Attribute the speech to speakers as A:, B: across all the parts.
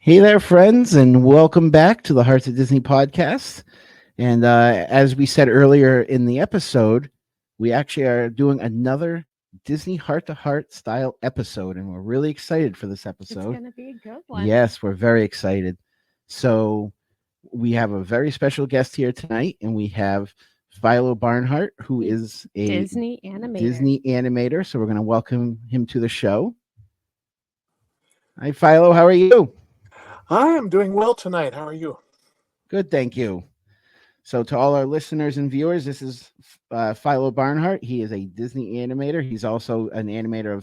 A: Hey there, friends, and welcome back to the Hearts of Disney podcast. And as we said earlier in the episode, we actually are doing another Disney Heart to Heart style episode, and we're really excited for this
B: It's
A: episode.
B: going to be a good one.
A: Yes, we're very excited. So we have a very special guest here tonight, and we have Philo Barnhart, who is a
B: Disney animator.
A: Disney animator. So we're going to welcome him to the show. Hi, Philo. How are you?
C: I am doing well tonight. How are you?
A: Good, thank you. So, to all our listeners and viewers, this is Philo Barnhart. He is a Disney animator. He's also an animator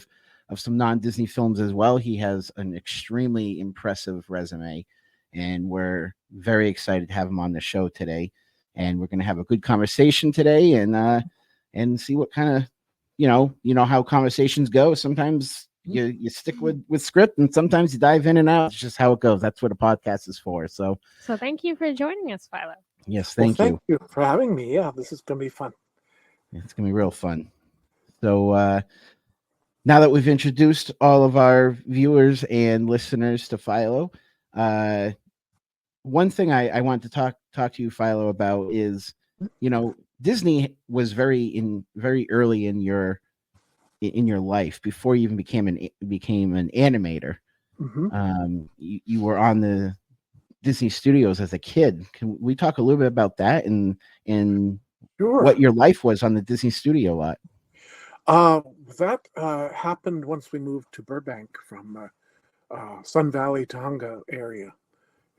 A: of some non-Disney films as well. He has an extremely impressive resume, and we're very excited to have him on the show today. And we're going to have a good conversation today, and see what kind of you know how conversations go. Sometimes you stick with script, and sometimes you dive in and out. It's just how it goes. That's what a podcast is for. So
B: thank you for joining us, Philo.
A: yes,
C: Well,
A: thank
C: thank
A: you.
C: you for having me. Yeah, this is going to be fun.
A: It's gonna be real fun. So now that we've introduced all of our viewers and listeners to Philo, uh, one thing I want to talk to you, Philo, about is, Disney was very early in your life before you even became an animator.
C: hmm
A: You were on the Disney Studios as a kid. Can we talk a little bit about that and
C: Sure.
A: what your life was on the Disney Studio lot?
C: That happened once we moved to Burbank from Sun Valley, Tonga area.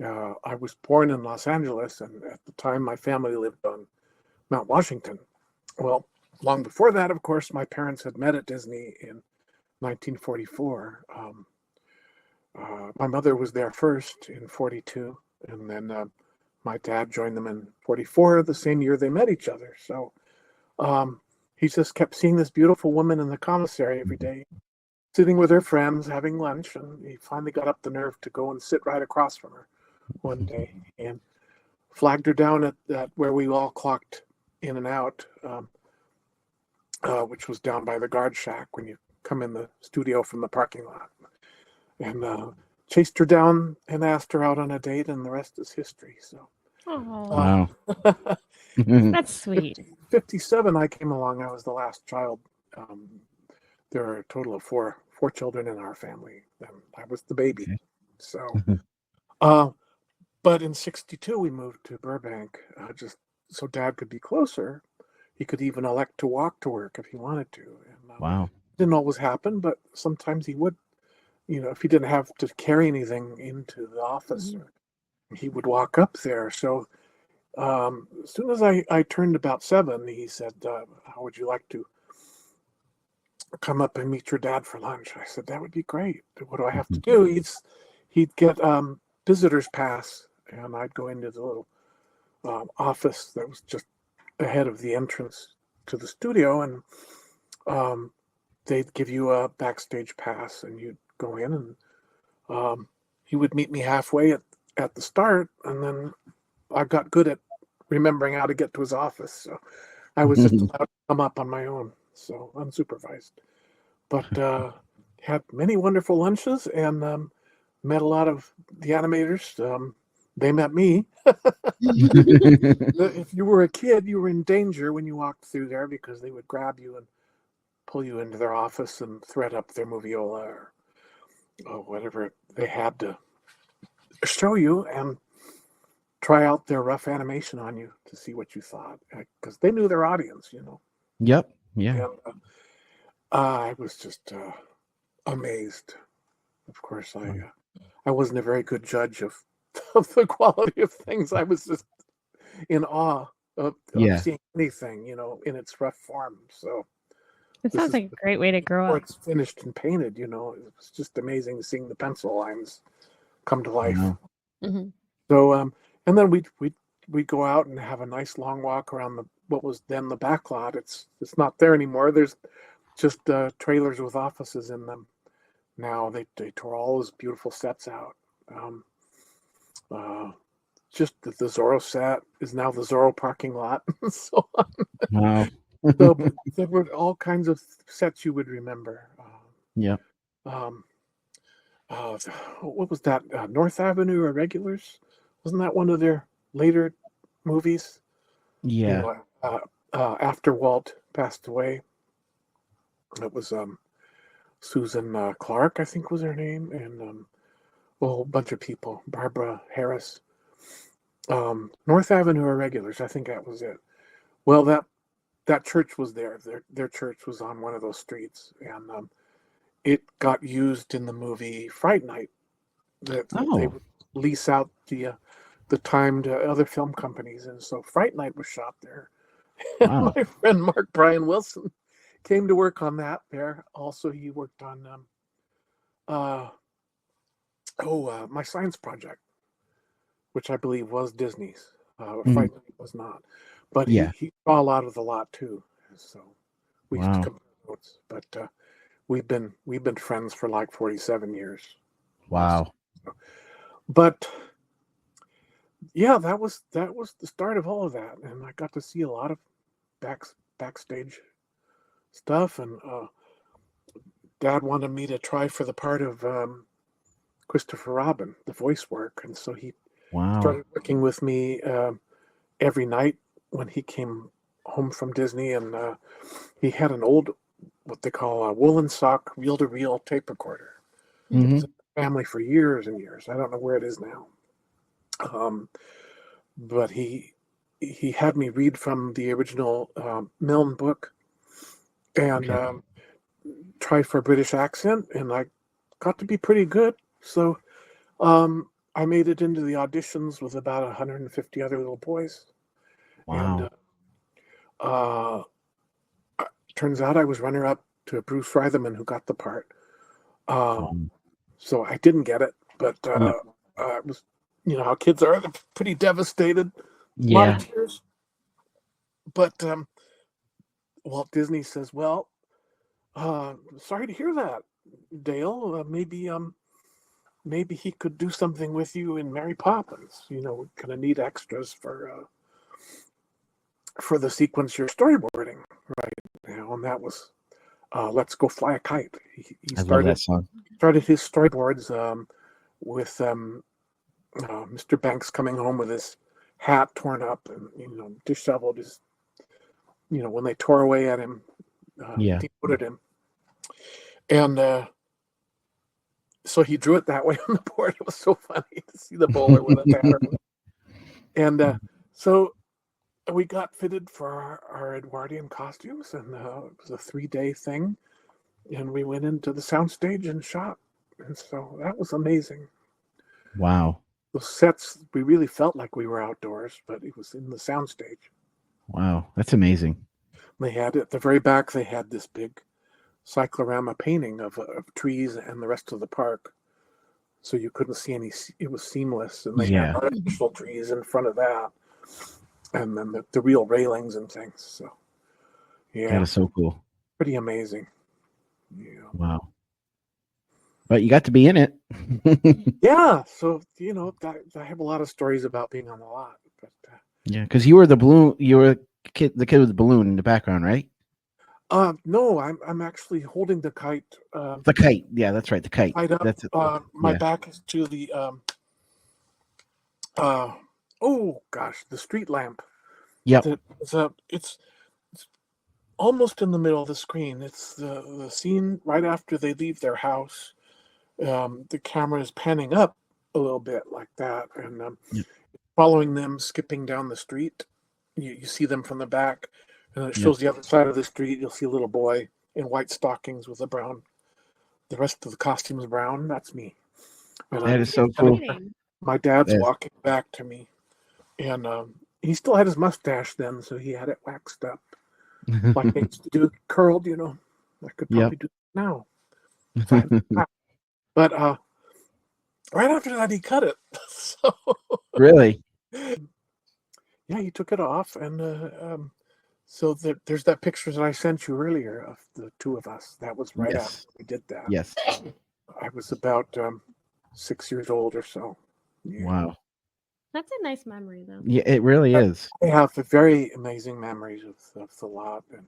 C: I was born in Los Angeles, and at the time, my family lived on Mount Washington. Well, long before that, of course, my parents had met at Disney in 1944. My mother was there first in 42, and then my dad joined them in 44, the same year they met each other. So he just kept seeing this beautiful woman in the commissary every day, sitting with her friends, having lunch, and he finally got up the nerve to go and sit right across from her one day and flagged her down at where we all clocked in and out, which was down by the guard shack when you come in the studio from the parking lot. And chased her down and asked her out on a date, and the rest is history. So,
B: Oh,
A: Wow.
B: that's sweet.
C: 57, I came along. I was the last child. There are a total of four children in our family, and I was the baby.
A: Okay.
C: So, but in 62, we moved to Burbank, just so Dad could be closer. He could even elect to walk to work if he wanted to. And
A: Wow.
C: didn't always happen, but sometimes he would. If he didn't have to carry anything into the office, he would walk up there. So as soon as I turned about 7, he said, how would you like to come up and meet your dad for lunch? I said, that would be great. What do I have to do? He'd get visitor's pass, and I'd go into the little office that was just ahead of the entrance to the studio, and they'd give you a backstage pass, and you'd go in, and he would meet me halfway at the start, and then I got good at remembering how to get to his office, so I was just allowed to come up on my own, so unsupervised. But had many wonderful lunches, and met a lot of the animators. They met me. If you were a kid, you were in danger when you walked through there, because they would grab you and pull you into their office and thread up their moviola or whatever they had to show you, and try out their rough animation on you to see what you thought, because they knew their audience.
A: Yep. Yeah.
C: And I was just amazed. Of course, I wasn't a very good judge of the quality of things. I was just in awe of
A: Yeah.
C: seeing anything, in its rough form. So
B: It
C: this
B: sounds
C: is
B: like a great way to grow
C: before
B: up.
C: it's finished and painted. It was just amazing seeing the pencil lines come to life.
A: Wow.
B: hmm
C: So and then we'd go out and have a nice long walk around what was then the back lot. It's not there anymore. There's just trailers with offices in them now. They tore all those beautiful sets out. Just the Zorro set is now the Zorro parking lot. So
A: Wow.
C: but there were all kinds of sets you would remember.
A: Yeah.
C: Um, what was that? North Avenue Irregulars? Wasn't that one of their later movies? You
A: Yeah.
C: know, after Walt passed away. It was Susan Clark, I think was her name, and a whole bunch of people. Barbara Harris. North Avenue Irregulars, I think that was it. Well, that church was there. Their church was on one of those streets, and it got used in the movie Fright Night. That they
A: Oh,
C: would lease out the time to other film companies, and so Fright Night was shot there. And
A: wow.
C: my friend Mark Brian Wilson came to work on that there. Also, he worked on My Science Project, which I believe was Disney's. Fright Night was not, but
A: Yeah.
C: he saw a lot of the lot too. So we used to
A: Wow.
C: compare notes. But we've been friends for like 47 years.
A: Wow.
C: But yeah, that was the start of all of that, and I got to see a lot of backstage stuff. And Dad wanted me to try for the part of Christopher Robin, the voice work, and so he
A: Wow.
C: started working with me every night when he came home from Disney, and he had an old, what they call a woolen sock reel-to-reel tape recorder.
A: Mhm.
C: It was in the family for years and years. I don't know where it is now. But he had me read from the original Milne book and
A: Okay.
C: try for a British accent, and I got to be pretty good. So I made it into the auditions with about 150 other little boys. And
A: Wow.
C: turns out I was runner-up to Bruce Reitherman, who got the part.
A: Wow.
C: So I didn't get it, but
A: Yep.
C: it was, you know how kids are, they're pretty devastated. A lot
A: Yeah.
C: of tears. But Walt Disney says, "Well, sorry to hear that, Dale. Maybe he could do something with you in Mary Poppins. You know, we're gonna need extras for the sequence you're storyboarding right now." And that was "Let's Go Fly a Kite." He
A: I love that
C: started
A: song.
C: his storyboards with Mr. Banks coming home with his hat torn up and disheveled. His when they tore away at him,
A: Yeah.
C: demoted him, and so he drew it that way on the board. It was so funny to see the bowler with a banner. And so we got fitted for our Edwardian costumes, and it was a 3-day thing. And we went into the soundstage and shot, and so that was amazing.
A: Wow.
C: The sets, we really felt like we were outdoors, but it was in the soundstage.
A: Wow. That's amazing.
C: They had at the very back. They had this big cyclorama painting of trees and the rest of the park, so you couldn't see any. It was seamless, and they
A: Yeah.
C: had artificial trees in front of that, and then the real railings and things. So
A: That
C: yeah,
A: is so cool.
C: pretty amazing. Yeah.
A: Wow. But you got to be in it.
C: Yeah, so I have a lot of stories about being on the lot, but
A: Yeah, because you were the balloon. You were the kid with the balloon in the background, right?
C: no, I'm actually holding the kite.
A: The kite. Yeah, that's right. The kite.
C: Tied up.
A: That's it.
C: My
A: Yeah.
C: back is to the oh gosh, the street lamp.
A: Yep.
C: It's almost in the middle of the screen. It's the scene right after they leave their house. The camera is panning up a little bit like that, and
A: Yep.
C: following them, skipping down the street. You see them from the back, and it
A: Yep.
C: shows the other side of the street. You'll see a little boy in white stockings with the rest of the costume is brown. That's me. And
A: That is so cool.
C: my dad's
A: Yes.
C: walking back to me, and he still had his mustache then, so he had it waxed up like they used to do, curled. I could probably do it now. But right after that, he cut it. So
A: Really?
C: yeah, he took it off, and so there's that picture that I sent you earlier of the two of us. That was right
A: Yes.
C: after we did that.
A: Yes.
C: I was about 6 years old or so. Yeah.
A: Wow.
B: That's a nice memory, though.
A: Yeah, it really is.
C: I have very amazing memories of the lot, and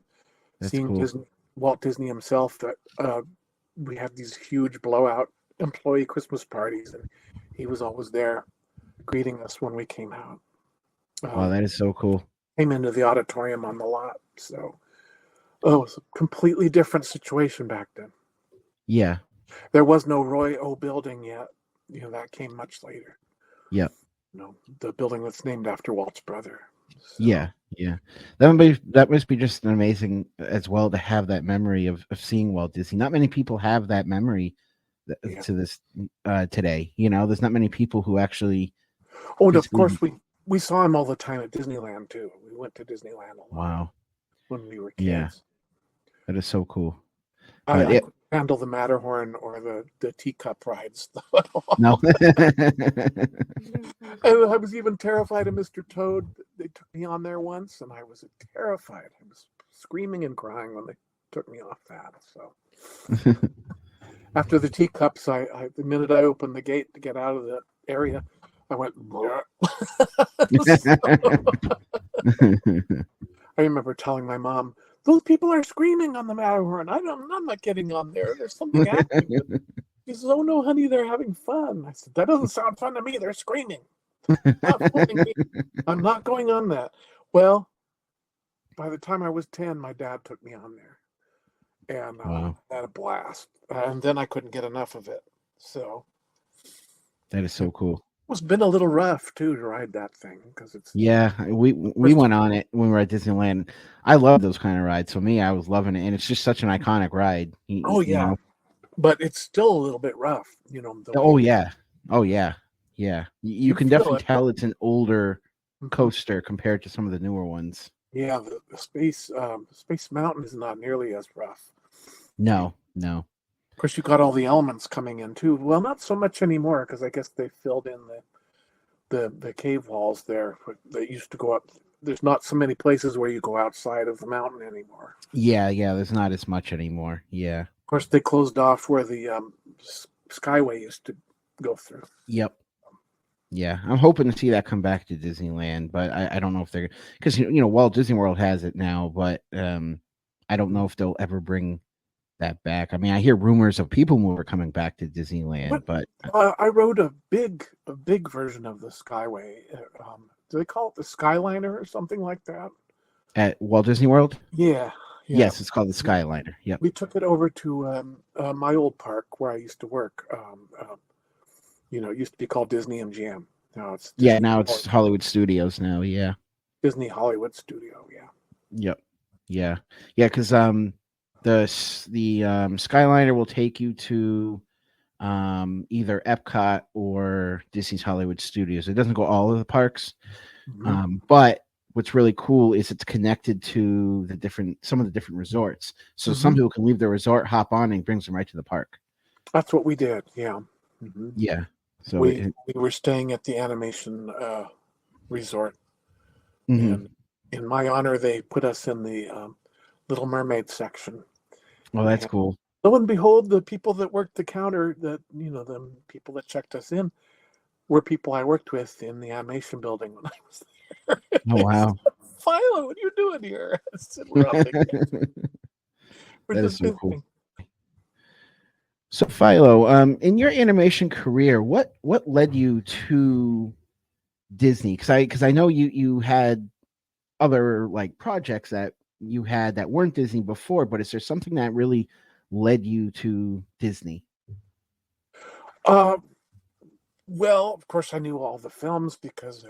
A: That's
C: seeing
A: cool.
C: Walt Disney himself. That we had these huge blowout employee Christmas parties, and he was always there greeting us when we came out.
A: Wow, that is so cool.
C: Came into the auditorium on the lot. So it was a completely different situation back then.
A: Yeah.
C: There was no Roy O building yet. That came much later.
A: Yep.
C: The building that's named after Walt's brother. So,
A: Yeah. That must be just an amazing as well to have that memory of seeing Walt Disney. Not many people have that memory to this today. There's not many people who actually.
C: Oh, and of course we saw him all the time at Disneyland too. We went to Disneyland a lot.
A: Wow.
C: When we were kids.
A: Yeah. That is so cool.
C: I couldn't handle the Matterhorn or the teacup rides.
A: No.
C: I was even terrified of Mr. Toad. They took me on there once, and I was terrified. I was screaming and crying when they took me off that. So after the teacups, the minute I opened the gate to get out of the area, I went. I remember telling my mom, "Those people are screaming on the Matterhorn. I'm not getting on there. There's something happening." She says, "Oh no, honey, they're having fun." I said, "That doesn't sound fun to me. They're screaming. I'm not going on that." Well, by the time I was 10, my dad took me on there, and I had a blast. And then I couldn't get enough of it. So
A: that is so cool.
C: It's been a little rough too to ride that thing because it's
A: we went on it when we were at Disneyland. I love those kind of rides. So I was loving it, and it's just such an iconic ride.
C: Oh yeah, but it's still a little bit rough,
A: Yeah. You can definitely tell it's an older coaster compared to some of the newer ones.
C: Yeah, the Space Mountain is not nearly as rough.
A: No.
C: Of course, you got all the elements coming in too. Well, not so much anymore because I guess they filled in the cave walls there that used to go up. There's not so many places where you go outside of the mountain anymore.
A: Yeah. There's not as much anymore. Yeah.
C: Of course, they closed off where the Skyway used to go through.
A: Yep. Yeah, I'm hoping to see that come back to Disneyland, but I don't know if they're because Walt Disney World has it now, but I don't know if they'll ever bring that back. I mean, I hear rumors of people mover coming back to Disneyland, but
C: I rode a big version of the Skyway. Do they call it the Skyliner or something like that?
A: At Walt Disney World?
C: Yeah.
A: Yes, it's called the Skyliner. Yep.
C: We took it over to my old park where I used to work. It used to be called Disney MGM. Now it's
A: now it's Hollywood Studios now. Yeah.
C: Disney Hollywood Studio. Yeah.
A: Yep. Yeah. Because the Skyliner will take you to either Epcot or Disney's Hollywood Studios. It doesn't go all of the parks, but what's really cool is it's connected to some of the different resorts. So some people can leave their resort, hop on, and it brings them right to the park.
C: That's what we did. Yeah.
A: Yeah. So
C: we were staying at the animation resort, and in my honor, they put us in the Little Mermaid section.
A: Oh, that's cool.
C: Lo and behold, the people that worked the counter, the people that checked us in, were people I worked with in the animation building when I was there.
A: Oh wow!
C: Philo, what are you doing here? I said, we're
A: that is so cool. So Philo, in your animation career, what led you to Disney? Because I know you had other projects that you had that weren't Disney before, but is there something that really led you to Disney?
C: Well, of course, I knew all the films because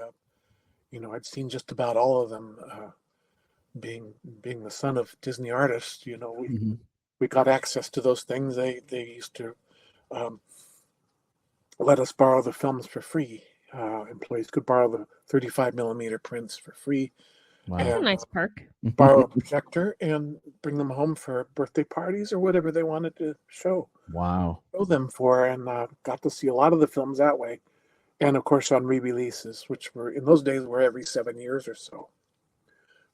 C: I'd seen just about all of them. Being the son of Disney artists, we got access to those things. They used to let us borrow the films for free. Employees could borrow the 35 millimeter prints for free.
A: Wow.
B: That's a nice perk.
C: Borrow a projector and bring them home for birthday parties or whatever they wanted to show.
A: Wow.
C: Show them for, and got to see a lot of the films that way. And of course on re-releases, which were in those days were every 7 years or so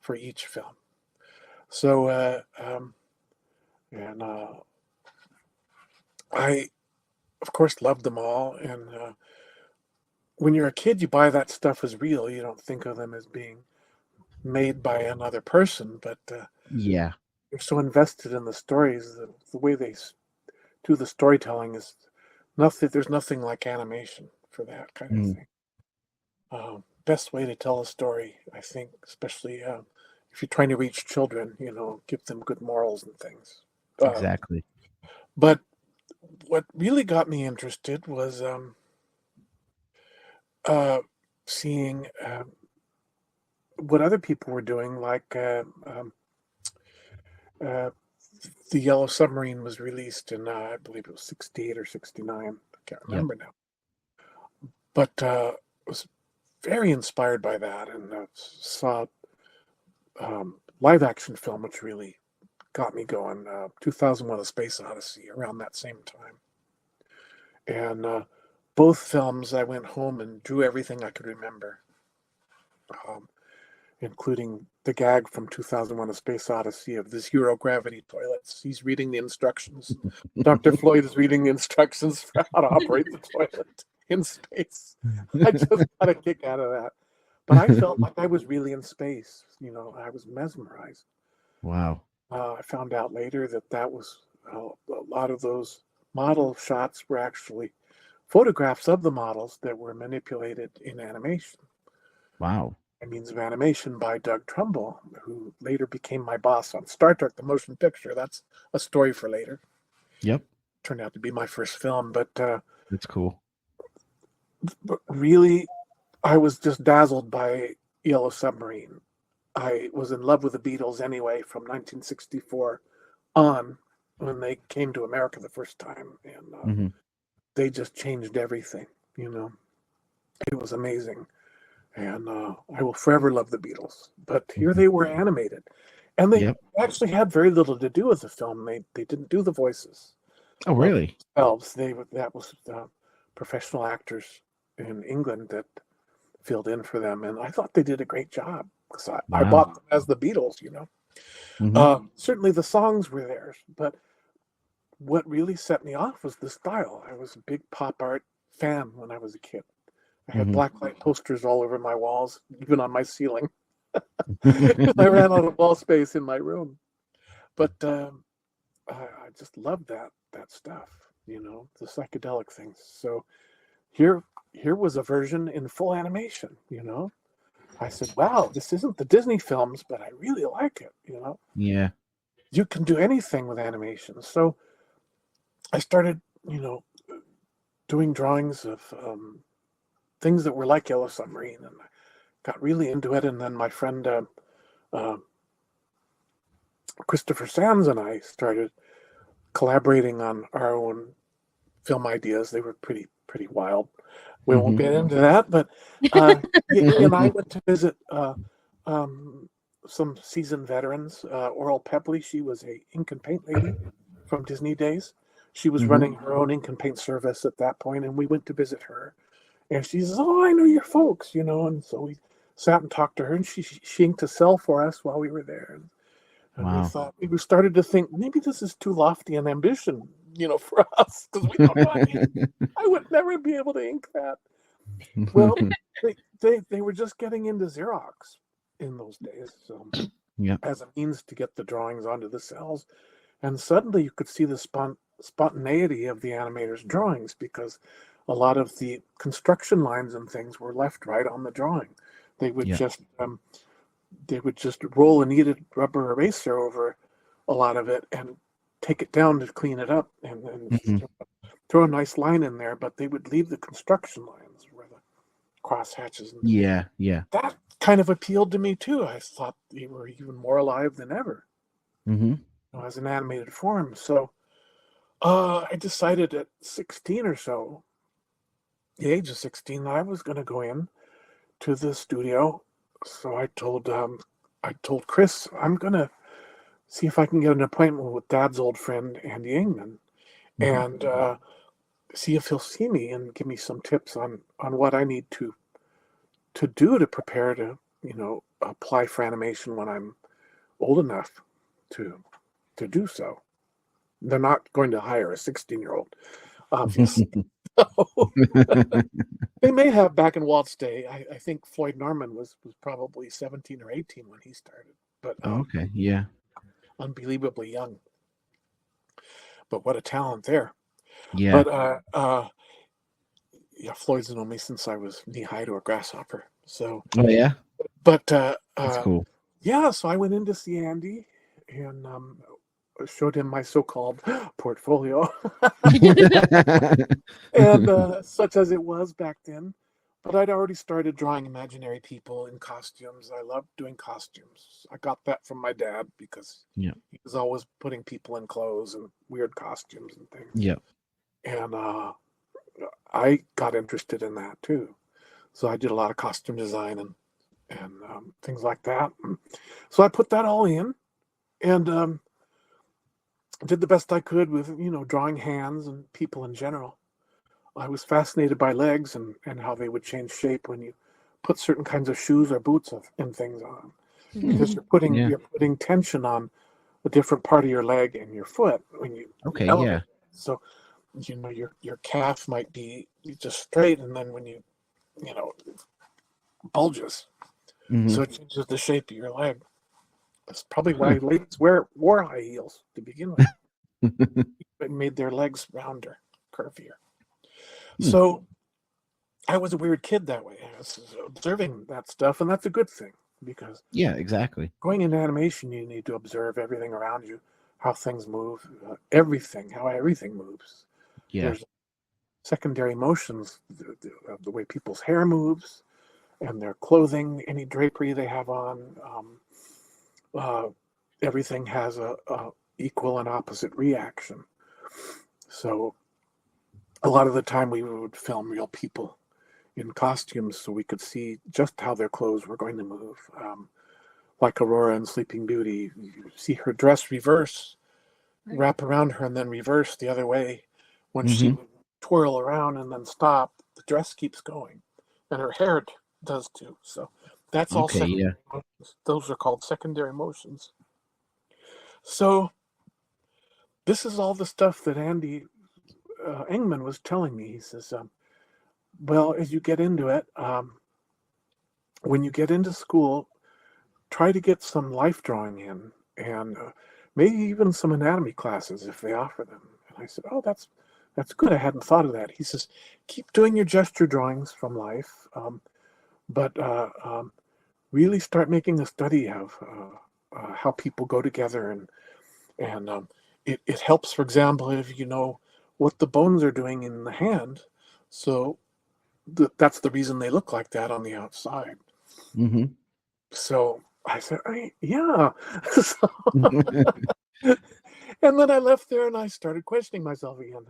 C: for each film. So I of course loved them all, and when you're a kid you buy that stuff as real. You don't think of them as being made by another person, but you're so invested in the stories. The way they do the storytelling is There's nothing like animation for that kind of
A: Mm,
C: thing. Best way to tell a story, I think, especially if you're trying to reach children, give them good morals and things. Uh,
A: exactly.
C: but what really got me interested was uh, seeing what other people were doing, like uh, the Yellow Submarine was released in, I believe it was 68 or 69. I can't
A: Yep.
C: remember now. But was very inspired by that, and saw live action film, which really got me going. 2001: A Space Odyssey, around that same time. And both films, I went home and drew everything I could remember, um, including the gag from 2001: A Space Odyssey of the zero gravity toilets. He's reading the instructions. Dr. Floyd is reading the instructions for how to operate the toilet in space. I just got a kick out of that. But I felt like I was really in space. I was mesmerized.
A: Wow.
C: I found out later that was a lot of those model shots were actually photographs of the models that were manipulated in animation.
A: Wow.
C: By means of animation by Doug Trumbull, who later became my boss on Star Trek: The Motion Picture. That's a story for later.
A: Yep.
C: Turned out to be my first film, but
A: That's cool.
C: really, I was just dazzled by Yellow Submarine. I was in love with the Beatles anyway from 1964 on, when they came to America the first time, and
A: Hmm.
C: they just changed everything. It was amazing, and I will forever love the Beatles. But here they were animated, and they
A: Yep.
C: actually had very little to do with the film. They didn't do the voices
A: Oh,
C: of
A: really?
C: themselves. That was professional actors in England that filled in for them, and I thought they did a great job because I
A: Wow.
C: bought them as the Beatles.
A: Hmm.
C: Certainly the songs were theirs, but what really set me off was the style. I was a big pop art fan when I was a kid. I had
A: Hmm.
C: blacklight posters all over my walls, even on my ceiling. I ran out of wall space in my room, but I just loved that stuff. The psychedelic things. So here here was a version in full animation. I said, "Wow, this isn't the Disney films, but I really like it."
A: Yeah.
C: You can do anything with animation. So I started, doing drawings of things that were like Yellow Submarine, and I got really into it. And then my friend uh, Christopher Sands and I started collaborating on our own film ideas. They were pretty wild. We won't
A: Hmm.
C: get into that, but he and I went to visit um, some seasoned veterans. Oral Pepley, she was a ink and paint lady from Disney days. She was
A: Hmm.
C: running her own ink and paint service at that point, and we went to visit her. And she says, "Oh, I know your folks," and so we sat and talked to her, and she inked a cell for us while we were there. And
A: Wow.
C: we started to think maybe this is too lofty an ambition, for us, because we don't know how to ink. I would never be able to ink that. Well, they were just getting into Xerox in those days, so
A: Yeah.
C: as a means to get the drawings onto the cells, and suddenly you could see the spontaneity of the animator's drawings, because a lot of the construction lines and things were left right on the drawing. They would
A: Yeah.
C: just roll a kneaded rubber eraser over a lot of it and take it down to clean it up, and
A: Hmm.
C: throw a nice line in there, but they would leave the construction lines where the cross hatches. And
A: Yeah. Yeah.
C: that kind of appealed to me too. I thought they were even more alive than ever,
A: Hmm.
C: as an animated form. So I decided at 16 or so, the age of 16, I was going to go in to the studio. So I told Chris, I'm going to see if I can get an appointment with Dad's old friend Andy Ingman,
A: Hmm.
C: and see if he'll see me and give me some tips on what I need to do to prepare to apply for animation when I'm old enough to do so. They're not going to hire a 16-year-old, obviously. They may have back in Walt's day. I think Floyd Norman was probably 17 or 18 when he started, but
A: Oh, okay. Yeah.
C: unbelievably young. But what a talent there.
A: Yeah.
C: But yeah, Floyd's known me since I was knee high to a grasshopper. So,
A: Oh yeah.
C: but
A: That's cool.
C: yeah, so I went in to see Andy and showed him my so-called portfolio, and such as it was back then. But I'd already started drawing imaginary people in costumes. I loved doing costumes. I got that from my dad because
A: Yeah.
C: he was always putting people in clothes and weird costumes and things.
A: Yeah.
C: And I got interested in that too. So I did a lot of costume design and things like that. So I put that all in and did the best I could with, drawing hands and people in general. I was fascinated by legs and how they would change shape when you put certain kinds of shoes or boots and things on, because
A: Yeah.
C: you're putting tension on a different part of your leg and your foot when you
A: Okay.
C: elevate.
A: Yeah.
C: So your calf might be just straight, and then when you bulges,
A: Mhm.
C: so it changes the shape of your leg. That's probably why ladies wore high heels to begin with. It made their legs rounder, curvier. So I was a weird kid that way. I was observing that stuff, and that's a good thing because
A: Yeah. Exactly.
C: going into animation, you need to observe everything around you, how things move, how everything moves.
A: Yeah.
C: There's secondary motions, the way people's hair moves and their clothing, any drapery they have on. Everything has a equal and opposite reaction. So a lot of the time we would film real people in costumes so we could see just how their clothes were going to move. Like Aurora in Sleeping Beauty, you see her dress reverse, wrap around her, and then reverse the other way. When she would twirl around and then stop, the dress keeps going, and her hair does too. So that's all
A: Okay.
C: secondary
A: Yeah.
C: motions. Those are called secondary motions. So this is all the stuff that Andy Engman was telling me. He says, well, as you get into it, when you get into school, try to get some life drawing in, and maybe even some anatomy classes if they offer them. And I said, oh, that's good. I hadn't thought of that. He says, keep doing your gesture drawings from life, but really start making a study of how people go together, and it helps, for example, if you know what the bones are doing in the hand. So that's the reason they look like that on the outside.
A: Mm-hmm.
C: So I said, yeah. So, and then I left there and I started questioning myself again.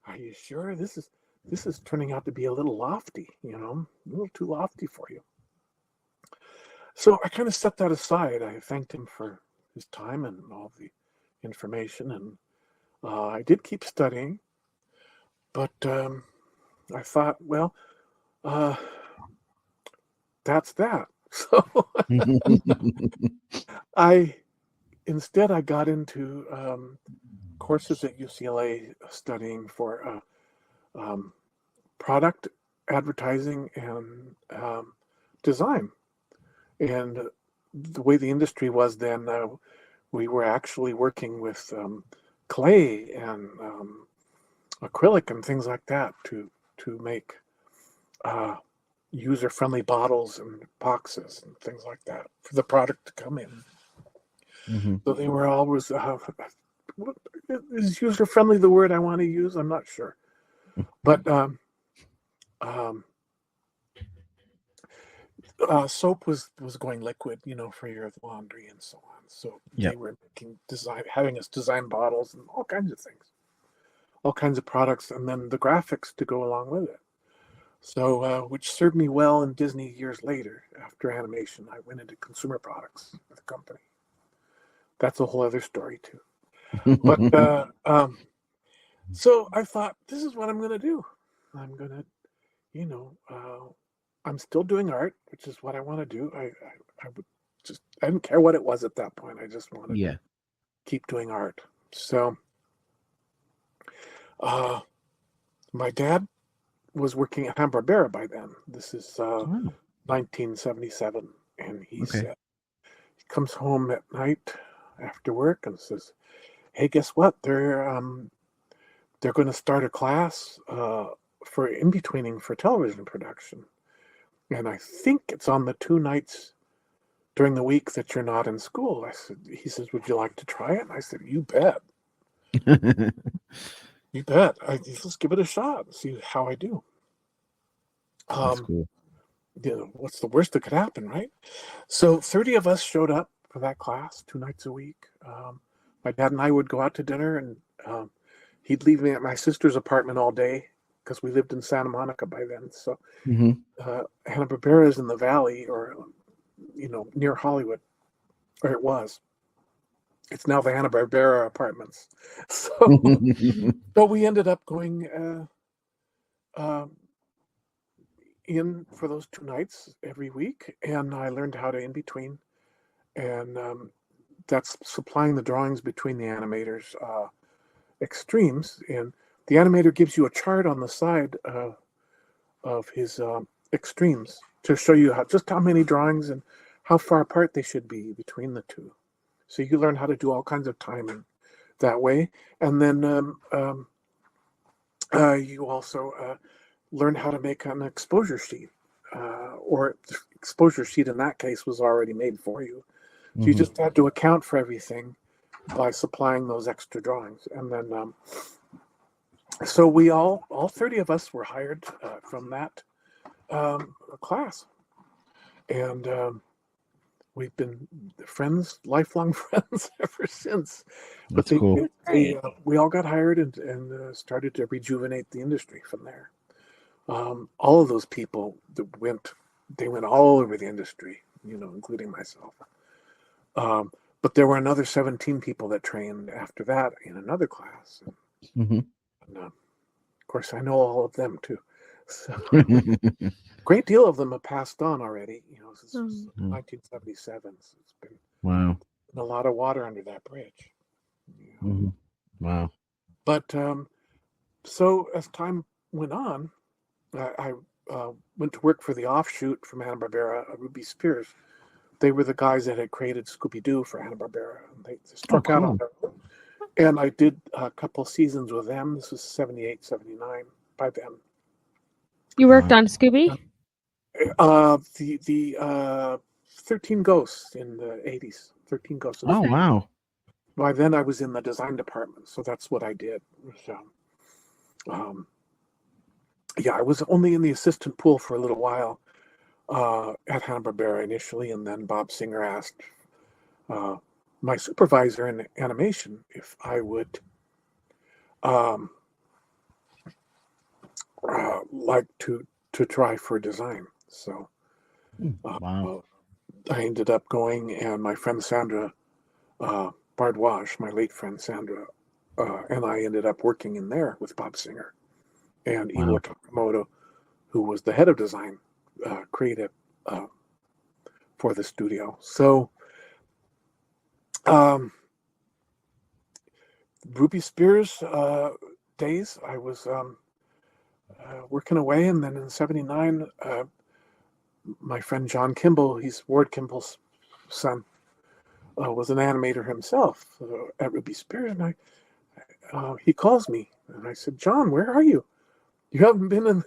C: Are you sure this is turning out to be a little lofty, a little too lofty for you? So I kind of set that aside. I thanked him for his time and all the information, and I did keep studying, but I thought, well, uh, that's that. So I got into courses at UCLA studying for product advertising and design. And the way the industry was then, we were actually working with clay and acrylic and things like that to make user-friendly bottles and boxes and things like that for the product to come in. So they were always, is user-friendly the word I want to use? I'm not sure. But soap was going liquid, for your laundry and so on. So they were having us design bottles and all kinds of things, all kinds of products, and then the graphics to go along with it. So, which served me well in Disney years later. After animation, I went into consumer products with the company. That's a whole other story too. But so I thought, this is what I'm going to do. I'm going to, I'm still doing art, which is what I want to do. I would I didn't care what it was at that point. I just wanted to keep doing art. So my dad was working at Hanna-Barbera by then. This is 1977. And he said, he comes home at night after work and says, hey, guess what? They're they're going to start a class for in-betweening for television production. And I think it's on the 2 nights during the week that you're not in school. He says, would you like to try it? And I said, you bet. You bet. Let's give it a shot and see how I do.
A: That's cool.
C: What's the worst that could happen, right? So 30 of us showed up for that class 2 nights a week. My dad and I would go out to dinner, and he'd leave me at my sister's apartment all day because we lived in Santa Monica by then. So Hanna-Barbera is in the valley, or near Hollywood, or it was. It's now the Hanna-Barbera apartments. So we ended up going in for those 2 nights every week, and I learned how to in between, and that's supplying the drawings between the animators' extremes. And the animator gives you a chart on the side of his extremes to show you just how many drawings and how far apart they should be between the two. So you learn how to do all kinds of timing that way, and then you also learn how to make an exposure sheet, or the exposure sheet in that case was already made for you. So you just had to account for everything by supplying those extra drawings. And then, so we all 30 of us were hired from that class. And we've been friends, lifelong friends ever since.
A: That's cool.
C: We all got hired and started to rejuvenate the industry from there. All of those people that went all over the industry, including myself. But there were another 17 people that trained after that in another class. And of course, I know all of them too. So, great deal of them have passed on already, since 1977. So it's been a lot of water under that bridge.
A: Wow.
C: But so as time went on, I went to work for the offshoot from Hanna-Barbera, Ruby Spears. They were the guys that had created Scooby-Doo for Hanna-Barbera. And they struck out on their own. And I did a couple seasons with them. This was 78, 79 by then.
B: You worked on Scooby?
C: The 13 Ghosts in the 80s. 13 Ghosts.
A: Oh, wow.
C: By then I was in the design department, so that's what I did. So, I was only in the assistant pool for a little while at Hanna-Barbera initially, and then Bob Singer asked my supervisor in animation if I would like to try for design. So
A: Wow.
C: I ended up going, and my friend Sandra Bardwash, my late friend Sandra, and I ended up working in there with Bob Singer and Iwo Takamoto, who was the head of design, creative for the studio. So Ruby Spears days, I was working away, and then in 79, my friend John Kimball, he's Ward Kimball's son, was an animator himself at Ruby Spears, and he calls me, and I said, John, where are you? You haven't been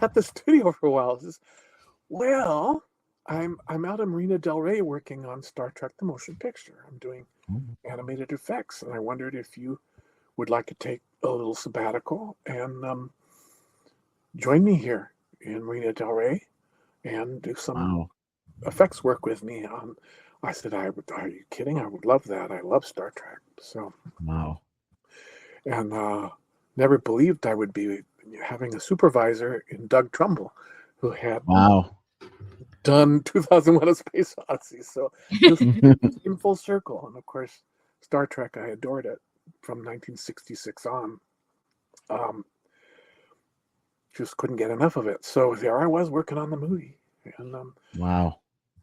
C: at the studio for a while. He says, well, I'm out in Marina Del Rey working on Star Trek: The Motion Picture. I'm doing animated effects, and I wondered if you would like to take a little sabbatical and join me here in Marina Del Rey and do some effects work with me. I said, are you kidding? I would love that. I love Star Trek. So, and never believed I would be having a supervisor in Doug Trumbull, who had done 2001: A Space Odyssey. So just in full circle. And of course, Star Trek, I adored it from 1966 on. Just couldn't get enough of it. So there I was working on the movie. And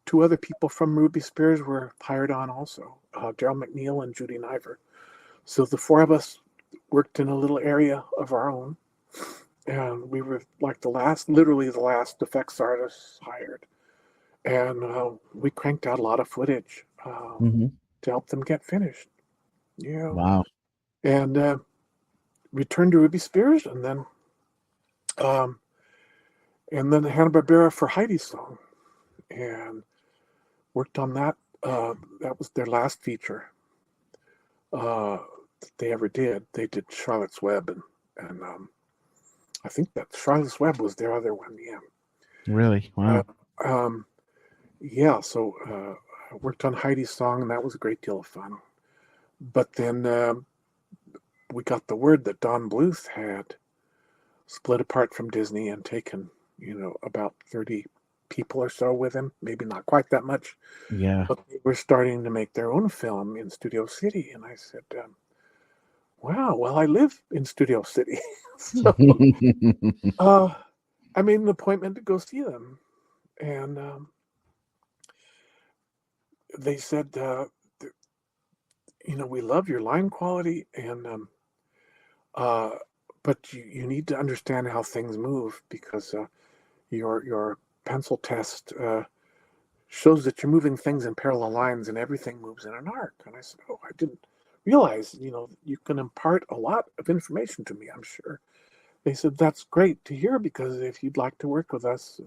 C: 2 other people from Ruby Spears were hired on also, Daryl McNeil and Judy Niver. So the 4 of us worked in a little area of our own. And we were like literally the last effects artists hired. And we cranked out a lot of footage to help them get finished. Yeah.
A: Wow.
C: And returned to Ruby Spears, and then Hanna-Barbera for Heidi's Song, and worked on that. That was their last feature that they ever did. They did Charlotte's Web, and I think that Charlotte's Web was their other one. Yeah.
A: Really? Wow.
C: Yeah. So I worked on Heidi's Song, and that was a great deal of fun. But then we got the word that Don Bluth had split apart from Disney and taken, about 30 people or so with him, maybe not quite that much.
A: Yeah.
C: But they were starting to make their own film in Studio City. And I said, wow, well, I live in Studio City. So I made an appointment to go see them. And they said, we love your line quality, and but you need to understand how things move, because your pencil test shows that you're moving things in parallel lines, and everything moves in an arc. And I said, I didn't realize, you can impart a lot of information to me, I'm sure. They said, that's great to hear, because if you'd like to work with us,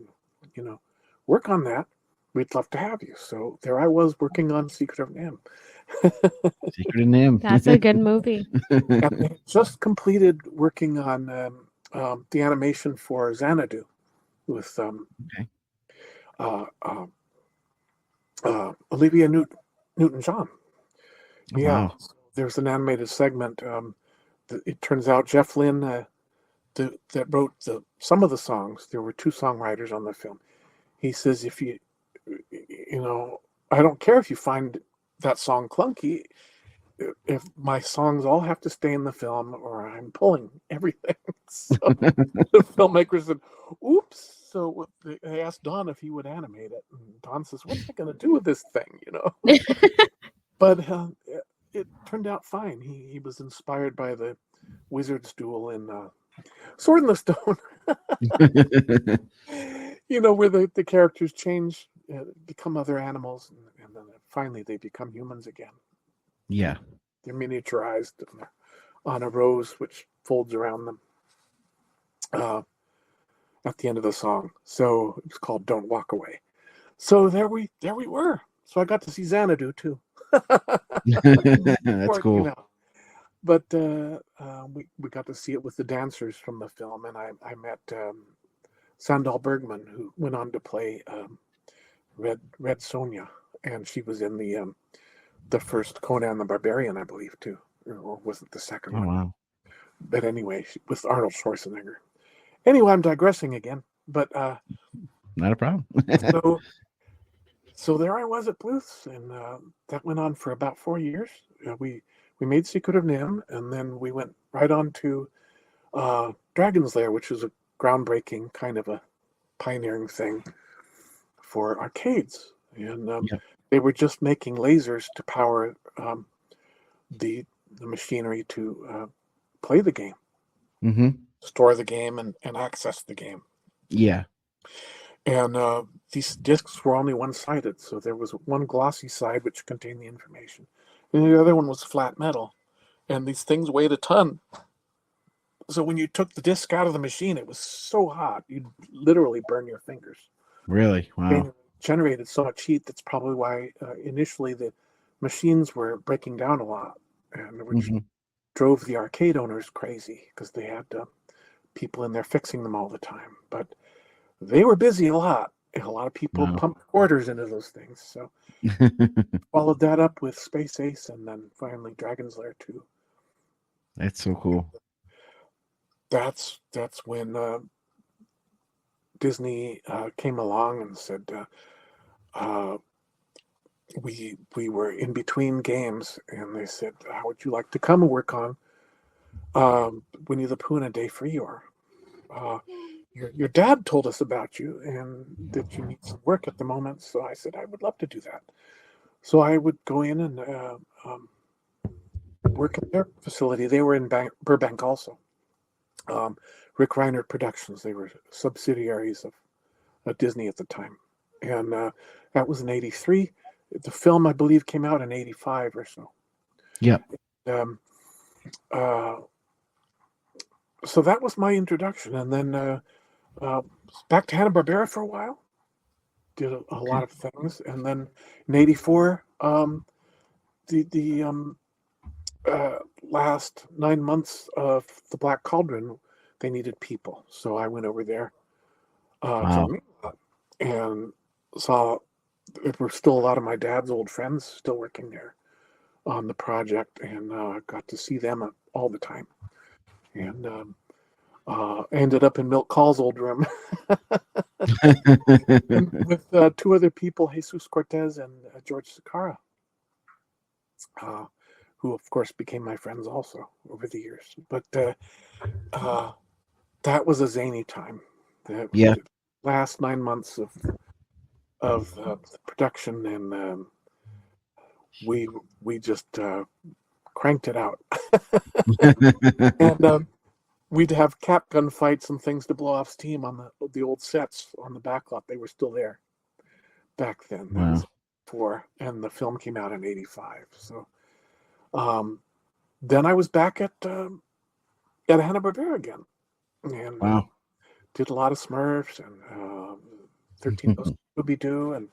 C: work on that, we'd love to have you. So there I was, working on Secret of NIMH.
A: Secret of NIMH.
B: That's a good movie.
C: And they just completed working on the animation for Xanadu with Olivia Newton-John. Yeah,
A: Wow.
C: there's an animated segment. It turns out Jeff Lynne, that wrote some of the songs. There were 2 songwriters on the film. He says, if I don't care if you find that song clunky, if my songs all have to stay in the film, or I'm pulling everything. So the filmmaker said, oops. So they asked Don if he would animate it. And Don says, what's I going to do with this thing, But it turned out fine. He was inspired by the wizard's duel in Sword in the Stone. Where the characters change, become other animals, and then finally they become humans again.
A: Yeah.
C: They're miniaturized, and they're on a rose which folds around them at the end of the song. So it's called "Don't Walk Away." So there we were. So I got to see Xanadu too.
A: That's cool.
C: But we got to see it with the dancers from the film, and I met Sandal Bergman, who went on to play Red Sonja, and she was in the first Conan the Barbarian, I believe, too, or was it the second one?
A: Wow.
C: But anyway, with Arnold Schwarzenegger. Anyway, I'm digressing again, but
A: not a problem.
C: So there I was at Bluth's, and that went on for about 4 years. We made Secret of NIMH, and then we went right on to Dragon's Lair, which was a groundbreaking kind of a pioneering thing for arcades. And they were just making lasers to power the machinery to play the game, store the game, and access the game.
A: Yeah.
C: And these discs were only one-sided, so there was one glossy side which contained the information, and the other one was flat metal. And these things weighed a ton. So when you took the disc out of the machine, it was so hot you'd literally burn your fingers.
A: Really? Wow.
C: And it generated so much heat. That's probably why initially the machines were breaking down a lot, and which drove the arcade owners crazy, because they had people in there fixing them all the time. But they were busy a lot, and a lot of people pumped quarters into those things. So followed that up with Space Ace, and then finally Dragon's Lair 2.
A: That's so cool.
C: That's when Disney came along and said, we were in between games, and they said, how would you like to come and work on Winnie the Pooh and A Day for Eeyore? Your dad told us about you, and that you need some work at the moment. So I said, I would love to do that. So I would go in and work at their facility. They were in Burbank also. Rick Reiner Productions. They were subsidiaries of Disney at the time. And that was in 83. The film, I believe, came out in 85 or so.
A: Yeah.
C: so that was my introduction, and then back to Hanna-Barbera for a while. Did a lot of things, and then in '84, the last 9 months of the Black Cauldron, they needed people, so I went over there
A: Wow.
C: and saw there were still a lot of my dad's old friends still working there on the project, and got to see them all the time, and ended up in Milt Call's old room and with two other people, Jesus Cortez and George Sakara, who of course became my friends also over the years. But that was a zany time. The last 9 months of the production, and we just cranked it out. And we'd have cap gun fights and things to blow off steam on the old sets on the back lot. They were still there back then. That was '84, and the film came out in '85. So then I was back at Hanna-Barbera again, and did a lot of Smurfs and 13 Scooby-Doo, and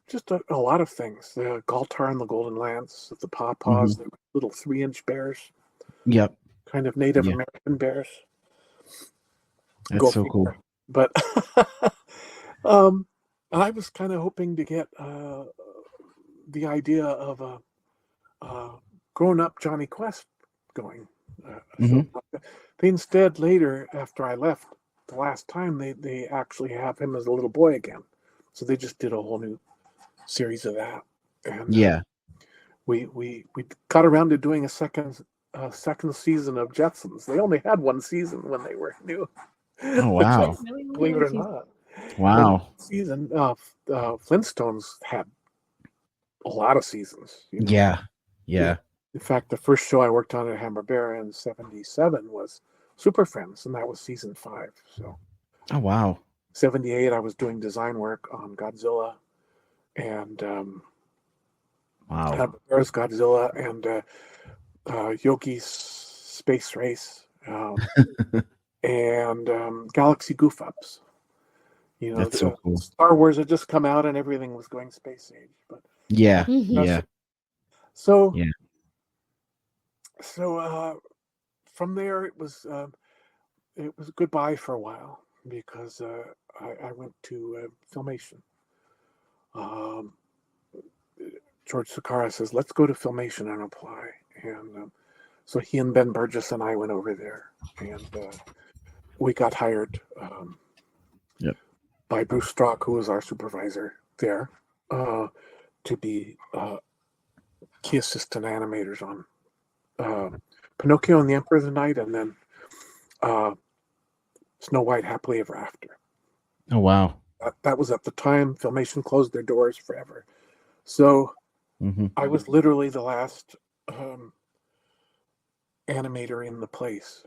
C: just a lot of things. The Galtar and the Golden Lance, the Pawpaws, the little 3-inch bears.
A: Yep.
C: Kind of Native American bears.
A: That's so cool.
C: But I was kind of hoping to get the idea of a grown-up Johnny Quest going. So they instead later, after I left the last time, they actually have him as a little boy again. So they just did a whole new series of that. And we got around to doing a second season of Jetsons. They only had one season when they were new.
A: Oh wow!
C: Believe it or not.
A: Wow.
C: Season Flintstones had a lot of seasons. You know?
A: Yeah.
C: In fact, the first show I worked on at Hanna-Barbera in '77 was Super Friends, and that was season 5. So.
A: Oh wow.
C: '78, I was doing design work on Godzilla, and Hanna-Barbera's Godzilla, and Yogi's Space Race, and Galaxy Goof Ups. You know,
A: that's so cool.
C: Star Wars had just come out and everything was going space age. But So from there it was goodbye for a while, because I went to Filmation. George Sakara says, let's go to Filmation and apply. And so he and Ben Burgess and I went over there, and we got hired by Bruce Strock, who was our supervisor there, to be key assistant animators on Pinocchio and the Emperor of the Night, and then Snow White Happily Ever After.
A: Oh, wow.
C: That was at the time Filmation closed their doors forever. So I was literally the last animator in the place.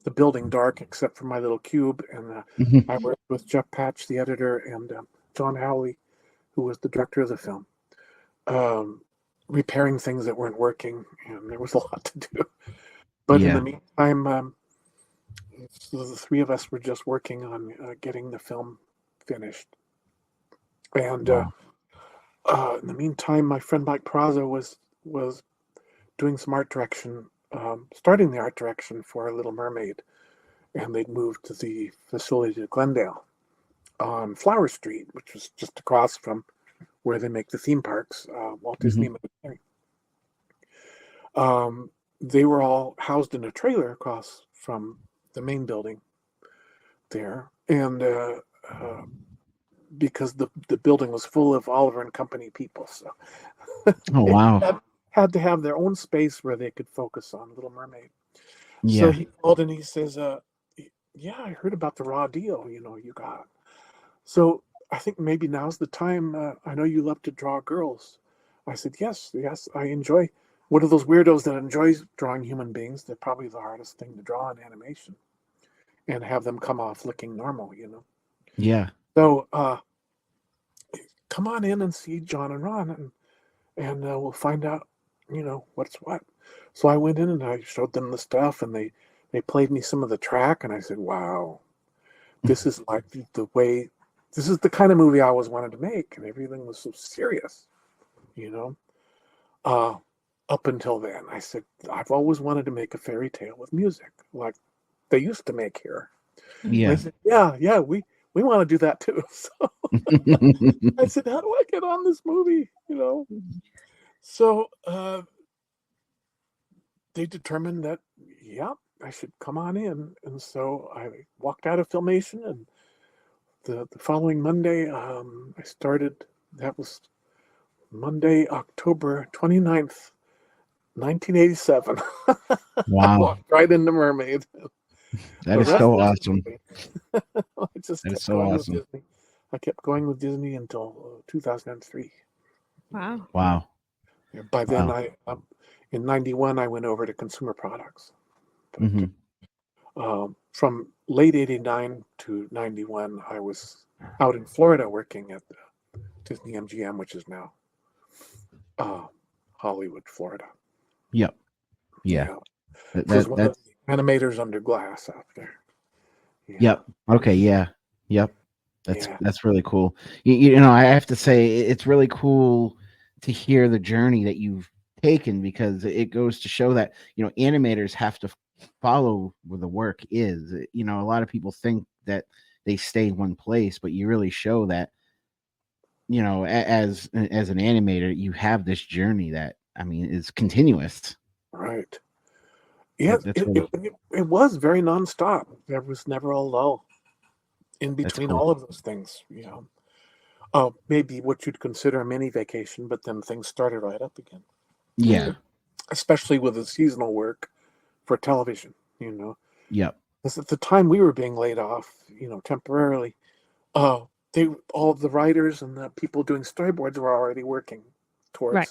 C: The building dark except for my little cube, and I worked with Jeff Patch, the editor, and John Howley, who was the director of the film, repairing things that weren't working, and there was a lot to do. But in the meantime, so the three of us were just working on getting the film finished. And in the meantime, my friend Mike Peraza was doing some art direction, starting the art direction for Little Mermaid, and they'd moved to the facility to Glendale on Flower Street, which was just across from where they make the theme parks, Walt Disney Imagineering. They were all housed in a trailer across from the main building there, and because the building was full of Oliver and Company people, so had to have their own space where they could focus on Little Mermaid. So he called and he says, yeah, I heard about the raw deal, you got. So I think maybe now's the time. I know you love to draw girls. I said, yes, I enjoy. One of those weirdos that enjoys drawing human beings. They're probably the hardest thing to draw in animation, and have them come off looking normal,
A: Yeah.
C: So come on in and see John and Ron, and we'll find out, what's what. So I went in and I showed them the stuff, and they they played me some of the track, and I said, wow, this is like the way, this is the kind of movie I always wanted to make, and everything was so serious, you know. Up until then, I said, I've always wanted to make a fairy tale with music, like they used to make here. And
A: Yeah.
C: they said, yeah, we want to do that too. So I said, how do I get on this movie? You know. So they determined that, I should come on in. And so I walked out of Filmation, and the following Monday, I started, that was Monday, October 29th, 1987.
A: Wow.
C: I walked right into Mermaid.
A: That
C: The
A: is
C: rest
A: so
C: was
A: awesome.
C: history. I just
A: That is
C: kept
A: so
C: going
A: awesome.
C: with Disney. I kept going with Disney until 2003.
B: Wow.
A: Wow.
C: By then,
A: Wow.
C: in 91, I went over to consumer products. But,
A: Mm-hmm.
C: From late 89 to 91, I was out in Florida working at the Disney MGM, which is now Hollywood, Florida.
A: Yep. Yeah.
C: It was one of the animators under glass out there. Yeah.
A: Yep. Okay. Yeah. Yep. That's really cool. You know, I have to say it's really cool to hear the journey that you've taken, because it goes to show that, you know, animators have to follow where the work is. You know, a lot of people think that they stay in one place, but you really show that, you know, as an animator, you have this journey that, I mean, is continuous.
C: Right. Yeah, it was very nonstop. There was never a lull in between all of those things, you know. Maybe what you'd consider a mini vacation, but then things started right up again.
A: Yeah.
C: Especially with the seasonal work for television, you know.
A: Yep.
C: Because at the time we were being laid off, you know, temporarily, all the writers and the people doing storyboards were already working towards.
B: Right.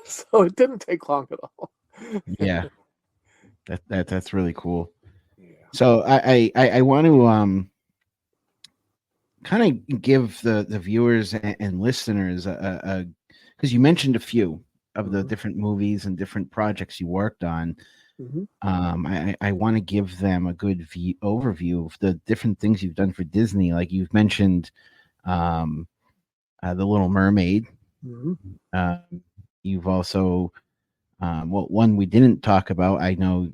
C: So it didn't take long at all.
A: Yeah. That's really cool.
C: Yeah.
A: So I want to kind of give the viewers and listeners because you mentioned a few of the different movies and different projects you worked on. I want to give them a good overview of the different things you've done for Disney. Like you've mentioned the Little Mermaid. You've also one we didn't talk about. I know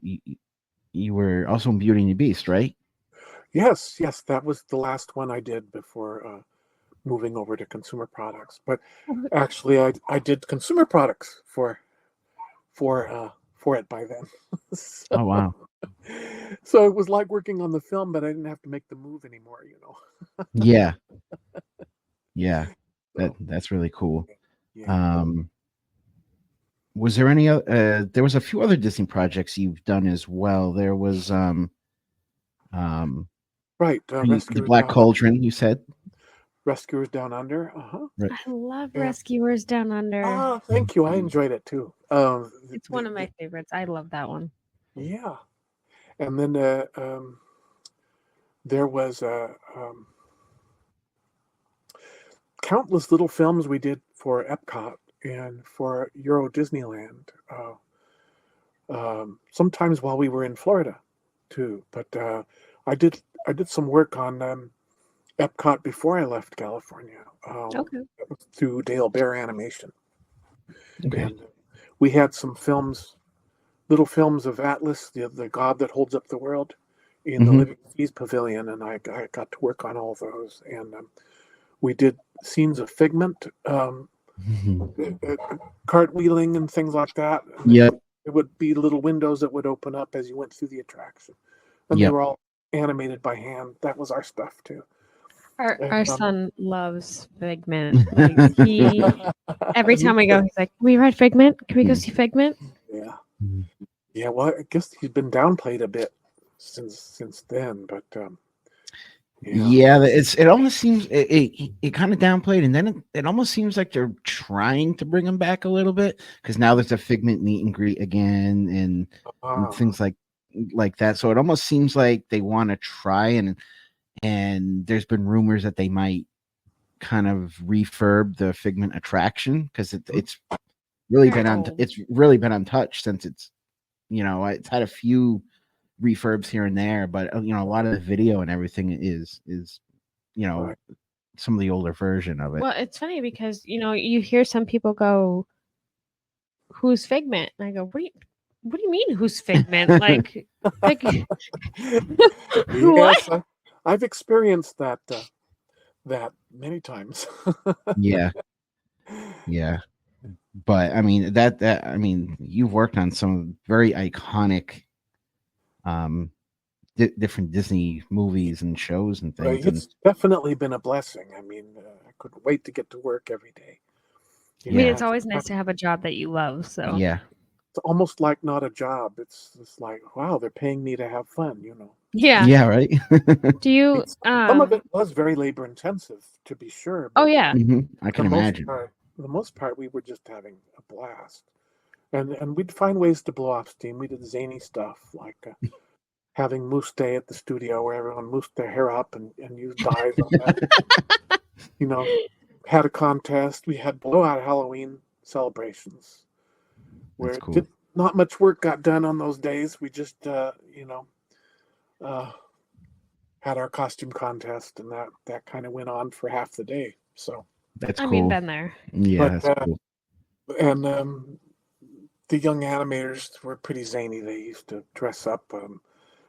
A: you were also in Beauty and the Beast, right?
C: Yes, that was the last one I did before moving over to consumer products. But actually, I did consumer products for it by then. So,
A: oh wow!
C: So it was like working on the film, but I didn't have to make the move anymore. You know.
A: Yeah. That's really cool.
C: Yeah.
A: Was there any there was a few other Disney projects you've done as well. There was
C: right,
A: the Black Cauldron, you said.
C: Rescuers Down Under.
A: Right.
B: I love Rescuers Down Under.
C: Oh, thank you. I enjoyed it too.
B: It's one of my favorites. I love that one.
C: Yeah. And then there was countless little films we did for Epcot and for Euro Disneyland. Sometimes while we were in Florida too. But I did some work on Epcot before I left California. Through Dale Bear Animation.
A: Okay.
C: And we had some films, little films of Atlas, the god that holds up the world, in the Living Seas Pavilion, and I got to work on all those. And we did scenes of Figment, cartwheeling and things like that.
A: Yep.
C: It would be little windows that would open up as you went through the attraction. And they were all animated by hand. That was our stuff too.
B: Our son loves Figment. Like, he every time we go, he's like, "Can we ride Figment? Can we go see Figment?"
C: Yeah. Well, I guess he's been downplayed a bit since then, but
A: it almost seems it kind of downplayed, and then it almost seems like they're trying to bring him back a little bit, because now there's a Figment meet and greet again and things like that. So it almost seems like they want to try, and there's been rumors that they might kind of refurb the Figment attraction, because it's really been untouched since it's, you know, it's had a few refurbs here and there, but a lot of the video and everything is
C: Right.
A: some of the older version of it.
B: Well, it's funny because you hear some people go, "Who's Figment?" And I go, What do you mean? Who's Figment? like
C: Yes,
B: what?
C: I've experienced that many times.
A: Yeah, yeah. But I mean you've worked on some very iconic different Disney movies and shows and
C: Right.
A: things.
C: It's definitely been a blessing. I mean, I couldn't wait to get to work every day.
B: I mean,
A: Yeah.
B: it's always nice to have a job that you love. So
A: Yeah.
C: It's almost like not a job. It's like, wow, they're paying me to have fun,
B: yeah.
A: Yeah, right.
B: Do you?
C: Some of it was very labor intensive, to be sure.
B: Oh
C: But
B: yeah.
A: I can imagine.
C: for the most part, we were just having a blast, and we'd find ways to blow off steam. We did zany stuff like having Moose Day at the studio, where everyone moosed their hair up and used dyes on that. Had a contest. We had blowout Halloween celebrations, where
A: That's cool.
C: not much work got done on those days. We just had our costume contest, and that kind of went on for half the day. So
A: That's
B: I
A: cool.
B: mean, been there.
A: Yeah,
C: but,
A: that's cool.
C: And the young animators were pretty zany. They used to dress up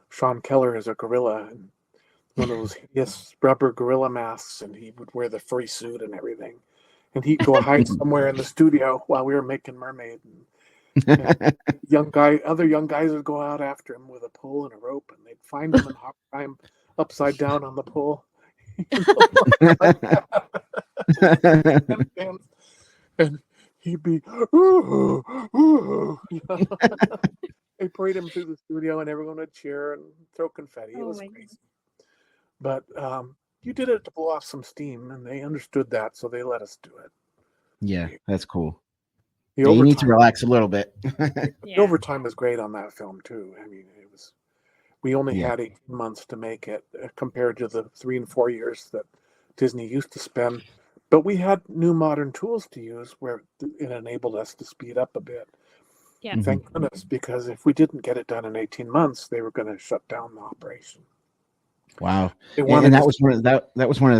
C: Sean Keller as a gorilla and one of those hideous rubber gorilla masks, and he would wear the furry suit and everything. And he'd go hide somewhere in the studio while we were making Mermaid. And other young guys would go out after him with a pole and a rope, and they'd find him and tie him upside down on the pole. And he'd be, ooh, ooh. They parade him through the studio, and everyone would cheer and throw confetti. It was crazy. But you did it to blow off some steam, and they understood that, so they let us do it.
A: Yeah, that's cool.
C: You
A: need to relax a little bit.
C: The overtime was great on that film too. I mean, we only had 18 months to make it compared to the 3 and 4 years that Disney used to spend. But we had new modern tools to use where it enabled us to speed up a bit.
B: Yeah.
C: Thank goodness, because if we didn't get it done in 18 months, they were going to shut down the operation.
A: Wow. And that was one of the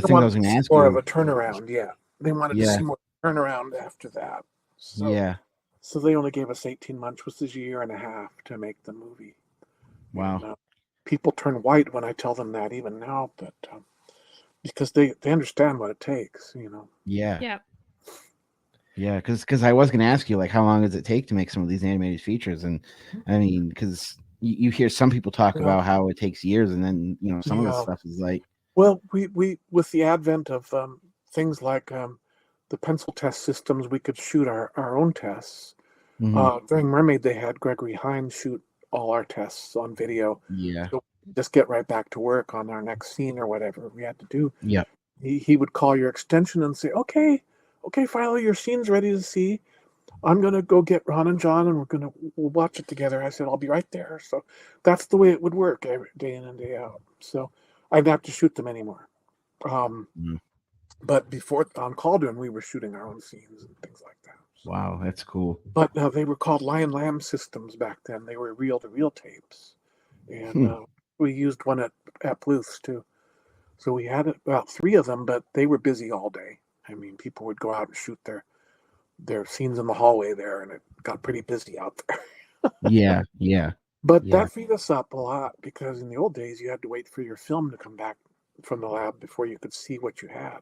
A: things I was going to ask you.
C: More of a turnaround, yeah. They wanted to see more turnaround after that. So they only gave us 18 months, which is a year and a half to make the movie.
A: Wow.
C: And, people turn white when I tell them that even now, but because they understand what it takes,
A: Yeah.
B: Yeah.
A: Yeah, because I was going to ask you, like, how long does it take to make some of these animated features? And I mean, because you hear some people talk about how it takes years, and then some of the stuff is like.
C: Well, we with the advent of things like the pencil test systems, we could shoot our own tests. During Mermaid, they had Gregory Hines shoot all our tests on video.
A: Yeah.
C: So just get right back to work on our next scene or whatever we had to do.
A: Yeah.
C: He would call your extension and say, okay, Philo, your scene's ready to see. I'm going to go get Ron and John, and we'll watch it together. I said, I'll be right there. So that's the way it would work every day in and day out. So I didn't have to shoot them anymore. But before on Cauldron, we were shooting our own scenes and things like that. So.
A: Wow, that's cool.
C: But they were called Lion Lamb systems back then. They were reel-to-reel tapes. And we used one at Bluth's too. So we had about 3 of them, but they were busy all day. I mean, people would go out and shoot their scenes in the hallway there, and it got pretty busy out there.
A: Yeah.
C: But that freed us up a lot, because in the old days, you had to wait for your film to come back from the lab before you could see what you had,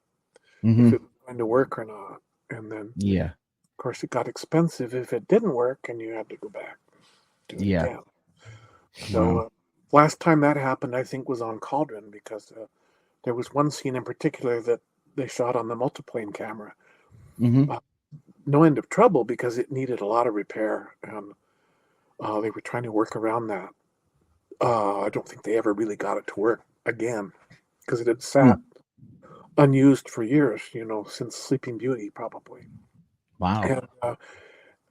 C: if it was going to work or not. And then, of course, it got expensive if it didn't work, and you had to go back to it again. So last time that happened, I think, was on Cauldron, because there was one scene in particular that they shot on the multiplane camera. No end of trouble, because it needed a lot of repair, and they were trying to work around that. I don't think they ever really got it to work again, because it had sat unused for years, since Sleeping Beauty, probably.
A: Wow.
C: And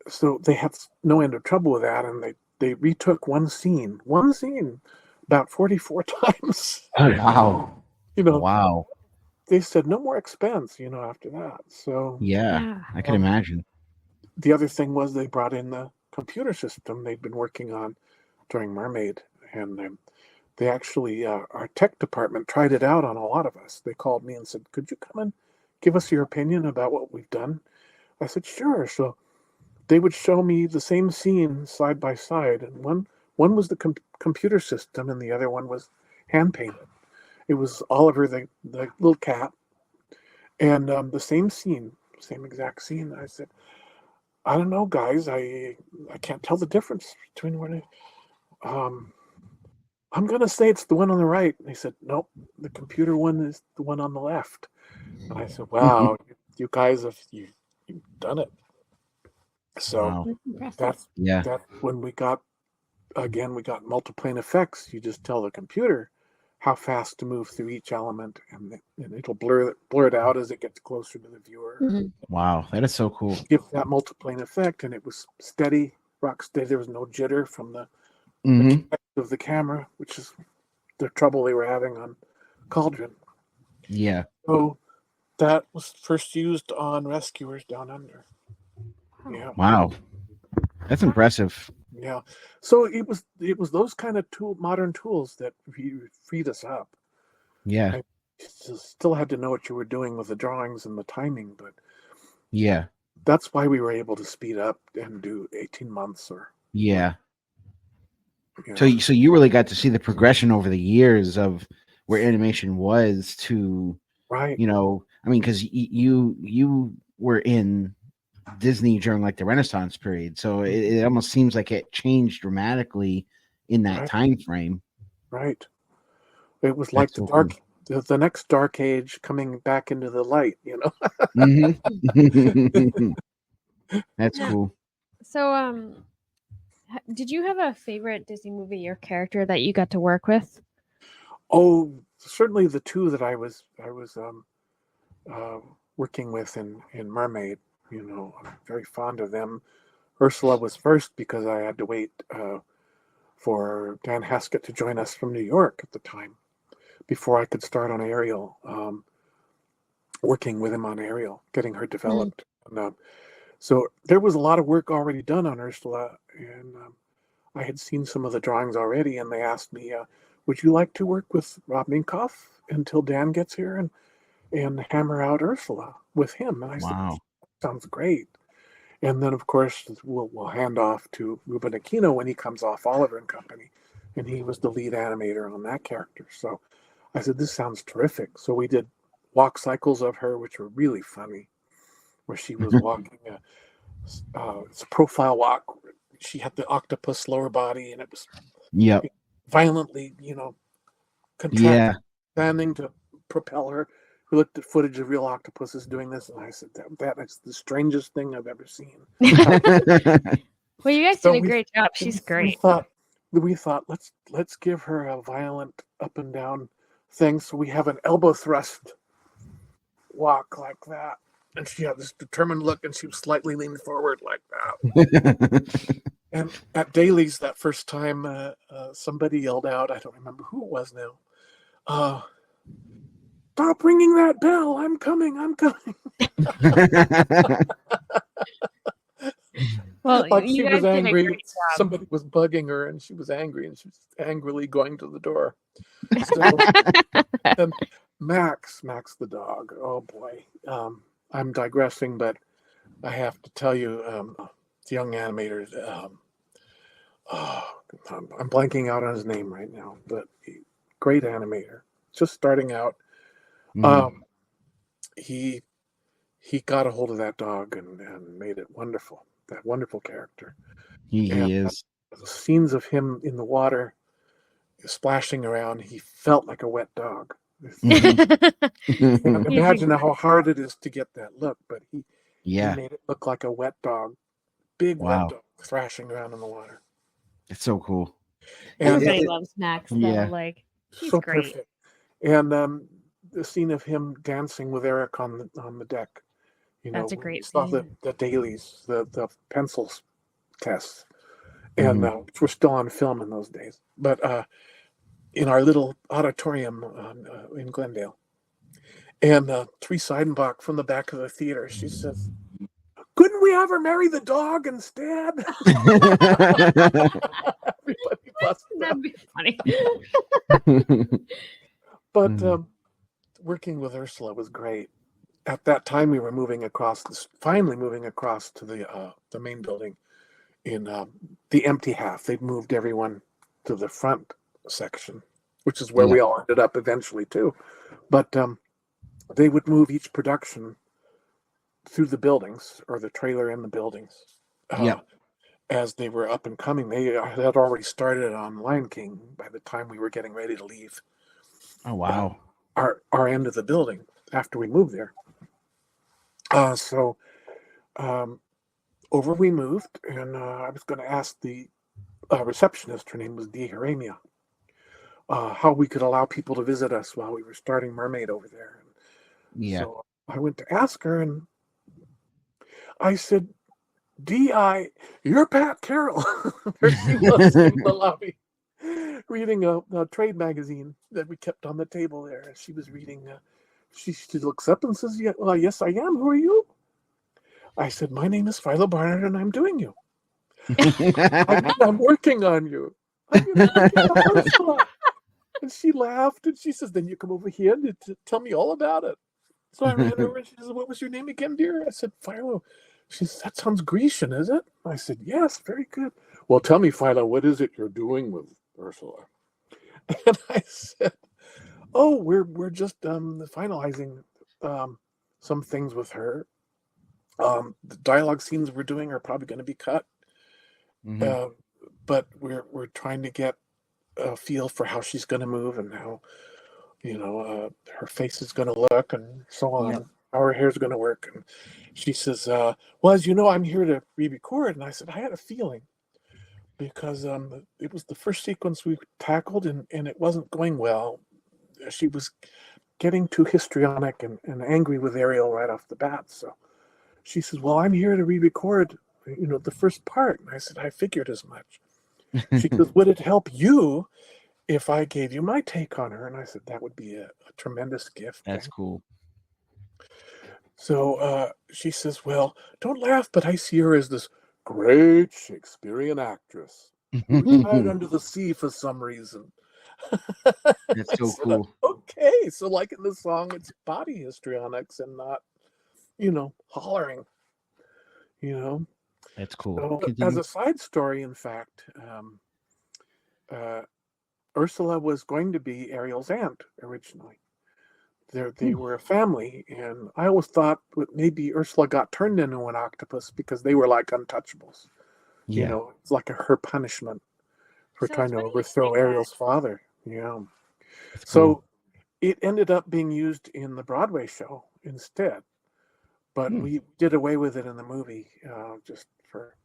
C: so they had no end of trouble with that, and they retook one scene about 44 times.
A: Oh, wow. Wow.
C: They said no more expense, after that. So
A: I can imagine.
C: The other thing was they brought in the computer system they'd been working on during Mermaid, and they actually, our tech department tried it out on a lot of us. They called me and said, "Could you come and give us your opinion about what we've done?" I said, "Sure." So they would show me the same scene side by side, and one was the computer system, and the other one was hand painted. It was Oliver, the little cat, and the same scene, same exact scene. I said, "I don't know, guys. I can't tell the difference between what I'm going to say it's the one on the right." And they said, "Nope, the computer one is the one on the left." And I said, "Wow, you guys you've done it." So
A: Wow.
C: that's when we got multiplane effects. You just tell the computer how fast to move through each element, and it'll blur it out as it gets closer to the viewer.
A: Wow, that is so cool.
C: Give that multiplane effect, and it was steady, rock steady. There was no jitter from the of the camera, which is the trouble they were having on Cauldron.
A: Yeah.
C: So that was first used on Rescuers Down Under. Yeah.
A: Wow. That's impressive.
C: Yeah. So it was those kind of modern tools that freed us up.
A: Yeah.
C: I still had to know what you were doing with the drawings and the timing, but
A: yeah,
C: that's why we were able to speed up and do 18 months or
A: yeah.
C: You
A: So
C: know.
A: so you really got to see the progression over the years of where animation was to,
C: Right.
A: you know, I mean, because you were in Disney during like the Renaissance period, so it almost seems like it changed dramatically in that time frame.
C: Right. It was like
A: That's
C: the next dark age coming back into the light, you know.
A: That's cool.
B: So, did you have a favorite Disney movie or character that you got to work with?
C: Oh, certainly the two that I was working with in Mermaid. You know, I'm very fond of them. Ursula was first because I had to wait for Dan Haskett to join us from New York at the time before I could start on Ariel, working with him on Ariel, getting her developed. And, so there was a lot of work already done on Ursula, and I had seen some of the drawings already, and they asked me, would you like to work with Rob Minkoff until Dan gets here and hammer out Ursula with him? And I said, sounds great. And then, of course, we'll hand off to Ruben Aquino when he comes off Oliver and Company, and he was the lead animator on that character. So I said, this sounds terrific. So we did walk cycles of her, which were really funny, where she was walking it's a profile walk. She had the octopus lower body, and it was violently, contracting, standing to propel her. We looked at footage of real octopuses doing this, and I said, that is the strangest thing I've ever seen.
B: Well, you guys did a great job. She's great.
C: We thought let's give her a violent up and down thing, so we have an elbow thrust walk like that. And she had this determined look, and she was slightly leaned forward like that. And at Daly's that first time, somebody yelled out, I don't remember who it was now, stop ringing that bell. I'm coming.
B: Well,
C: like
B: you
C: she
B: guys
C: was
B: did
C: angry.
B: a great job.
C: Somebody was bugging her, and she was angry, and she was angrily going to the door. So, and Max the dog. Oh boy. I'm digressing, but I have to tell you, the young animator, I'm blanking out on his name right now, but great animator, just starting out. He got a hold of that dog and made it wonderful. That wonderful character.
A: He is.
C: The scenes of him in the water, splashing around, he felt like a wet dog. Imagine how hard it is to get that look, but he made it look like a wet dog, big wet dog thrashing around in the water.
A: It's so cool.
B: Everybody loves Max, though. Like, he's
C: so
B: great.
C: Perfect. And the scene of him dancing with Eric on the deck.
B: That's a great
C: scene. Saw the dailies, the pencils tests, and which were still on film in those days. But in our little auditorium in Glendale. And Tree Seidenbach from the back of the theater, she says, couldn't we ever marry the dog instead? Everybody bust
B: That'd be funny.
C: But working with Ursula was great. At that time, we were finally moving across to the main building in the empty half. They'd moved everyone to the front section, which is where we all ended up eventually too. But they would move each production through the buildings, or the trailer in the buildings. As they were up and coming. They had already started on Lion King by the time we were getting ready to leave.
A: Oh, wow.
C: Our end of the building after we moved there. So over we moved, and I was going to ask the receptionist, her name was Dizney Heart, how we could allow people to visit us while we were starting Mermaid over there. So I went to ask her, and I said, D.I., you're Pat Carroll. There she was in the lobby reading a trade magazine that we kept on the table there. She was reading. She looks up and says, yes, I am. Who are you? I said, my name is Philo Barnhart, and I'm doing you. I'm working on you. And she laughed, and she says, then you come over here and tell me all about it. So I ran over, and she says, what was your name again, dear? I said, Philo. She said, that sounds Grecian, is it? I said, yes, very good. Well, tell me, Philo, what is it you're doing with Ursula? And I said, oh, we're just finalizing some things with her. The dialogue scenes we're doing are probably going to be cut. But we're trying to get a feel for how she's going to move and how, her face is going to look and so on. How her hair's going to work. And she says, well, as you know, I'm here to re-record. And I said, I had a feeling because it was the first sequence we tackled and it wasn't going well. She was getting too histrionic and angry with Ariel right off the bat. So she says, well, I'm here to re-record, the first part. And I said, I figured as much. She goes, would it help you if I gave you my take on her? And I said, that would be a tremendous gift.
A: That's cool.
C: So she says, well, don't laugh, but I see her as this great Shakespearean actress who died under the sea for some reason.
A: That's so cool.
C: Okay, so like in the song, it's body histrionics and not, hollering,
A: That's cool.
C: So, as a side story, in fact, Ursula was going to be Ariel's aunt originally. They were a family, and I always thought that maybe Ursula got turned into an octopus because they were like untouchables. It's like her punishment for trying to overthrow Ariel's father. So it ended up being used in the Broadway show instead, but we did away with it in the movie just for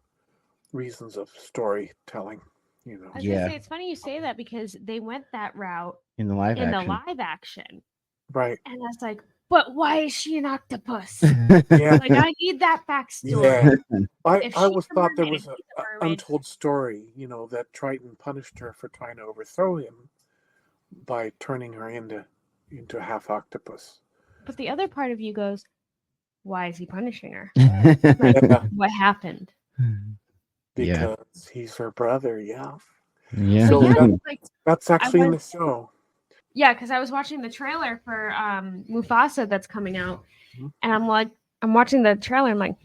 C: reasons of storytelling.
B: I was gonna say, it's funny you say that because they went that route
A: in the live action.
C: Right.
B: And I was like, but why is she an octopus? Like, I need that backstory.
C: I always thought there was an untold story, that Triton punished her for trying to overthrow him by turning her into a half octopus.
B: But the other part of you goes, why is he punishing her? What happened?
C: Because he's her brother,
A: Yeah.
C: So that's actually in the show.
B: Yeah, because I was watching the trailer for Mufasa that's coming out, and I'm watching the trailer. I'm like,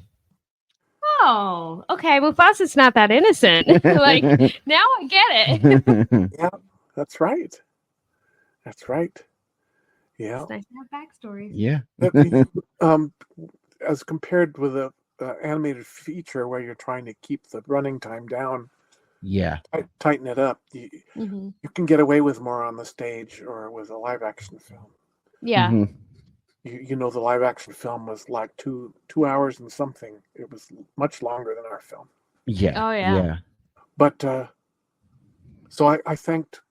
B: oh, okay, Mufasa's not that innocent. Like, now I get it.
C: Yeah, that's right. Yeah,
B: it's nice to have backstories.
A: Yeah.
C: As compared with a animated feature where you're trying to keep the running time down. Tighten it up. You can get away with more on the stage or with a live action film.
B: Yeah.
C: The live action film was like two hours and something. It was much longer than our film.
A: Yeah.
B: Oh yeah.
C: But so I thanked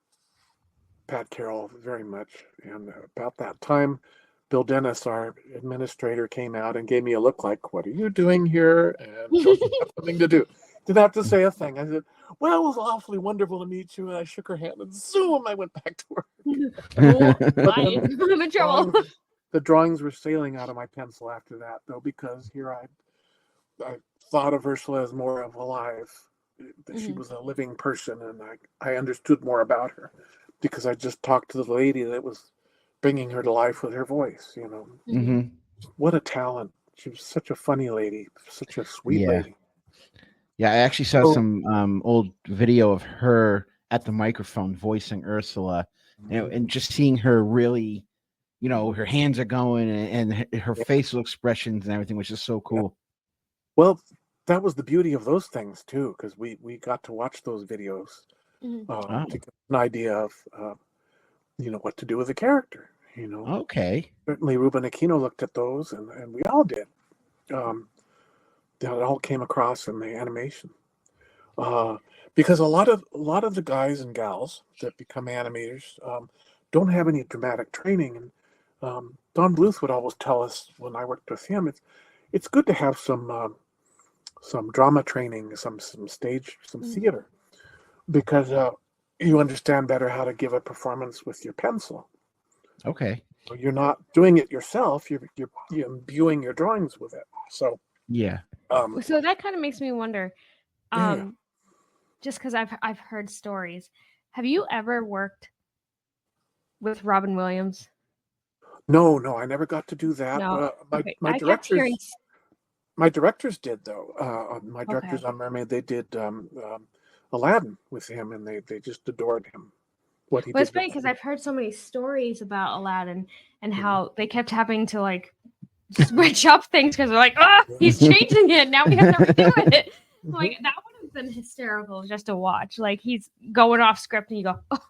C: Pat Carroll very much, and about that time, Bill Dennis, our administrator, came out and gave me a look like, "What are you doing here?" And don't you have something to do. Didn't have to say a thing. I said, well, it was awfully wonderful to meet you. And I shook her hand and zoom, I went back to work.
B: I'm in trouble.
C: The drawings were sailing out of my pencil after that, though, because here I thought of Ursula as more of alive that she was a living person, and I understood more about her because I just talked to the lady that was bringing her to life with her voice. What a talent! She was such a funny lady, such a sweet lady.
A: Yeah, I actually saw some old video of her at the microphone voicing Ursula, and just seeing her really, her hands are going and her facial expressions and everything, which is so cool.
C: Well, that was the beauty of those things too, because we got to watch those videos to get an idea of what to do with a character.
A: Okay.
C: Certainly Ruben Aquino looked at those, and we all did. That all came across in the animation. Because a lot of the guys and gals that become animators don't have any dramatic training, and Don Bluth would always tell us when I worked with him, it's good to have some drama training, some stage, some theater, because you understand better how to give a performance with your pencil.
A: Okay.
C: You're not doing it yourself; you're imbuing your drawings with it. So
A: yeah.
B: So that kind of makes me wonder. Just because I've heard stories. Have you ever worked with Robin Williams?
C: No, I never got to do that.
B: No.
C: My directors did though. My directors on Mermaid, they did Aladdin with him, and they just adored him. What he did.
B: It's funny because I've heard so many stories about Aladdin and how they kept having to like switch up things because they're like, oh, he's changing it. Now we have to redo it. Like that would have been hysterical just to watch. Like he's going off script and you go,
C: oh.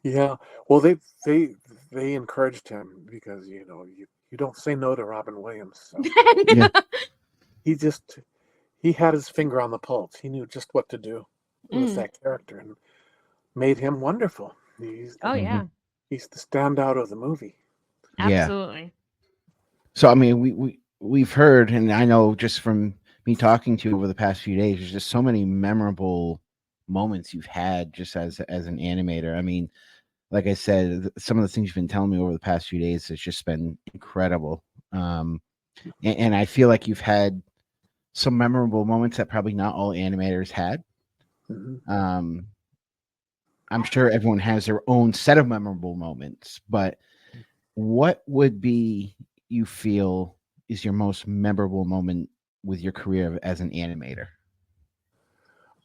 C: Yeah. Well, they encouraged him because you don't say no to Robin Williams. So. He had his finger on the pulse. He knew just what to do with that character and made him wonderful. He's the standout of the movie.
B: Absolutely.
A: So I mean, we've heard, and I know just from me talking to you over the past few days, there's just so many memorable moments you've had just as an animator. I mean, like I said, some of the things you've been telling me over the past few days has just been incredible. And I feel like you've had some memorable moments that probably not all animators had. I'm sure everyone has their own set of memorable moments, but what would be, you feel, is your most memorable moment with your career as an animator?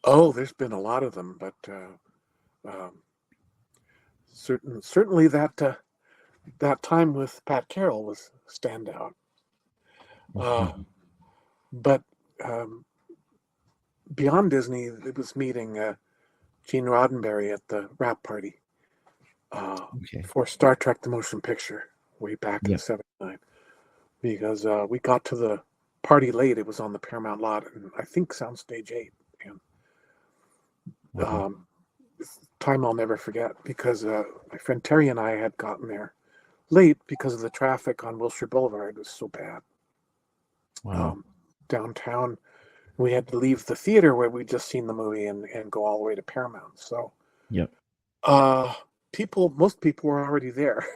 C: Oh, there's been a lot of them, but certainly that time with Pat Carroll was standout. But beyond Disney, it was meeting Gene Roddenberry at the wrap party for Star Trek: The Motion Picture way back in '79. Because we got to the party late. It was on the Paramount lot, and I think Soundstage 8. And time I'll never forget, because my friend Terry and I had gotten there late because of the traffic on Wilshire Boulevard. It was so bad. Downtown, we had to leave the theater where we'd just seen the movie and go all the way to Paramount. So, most people were already there.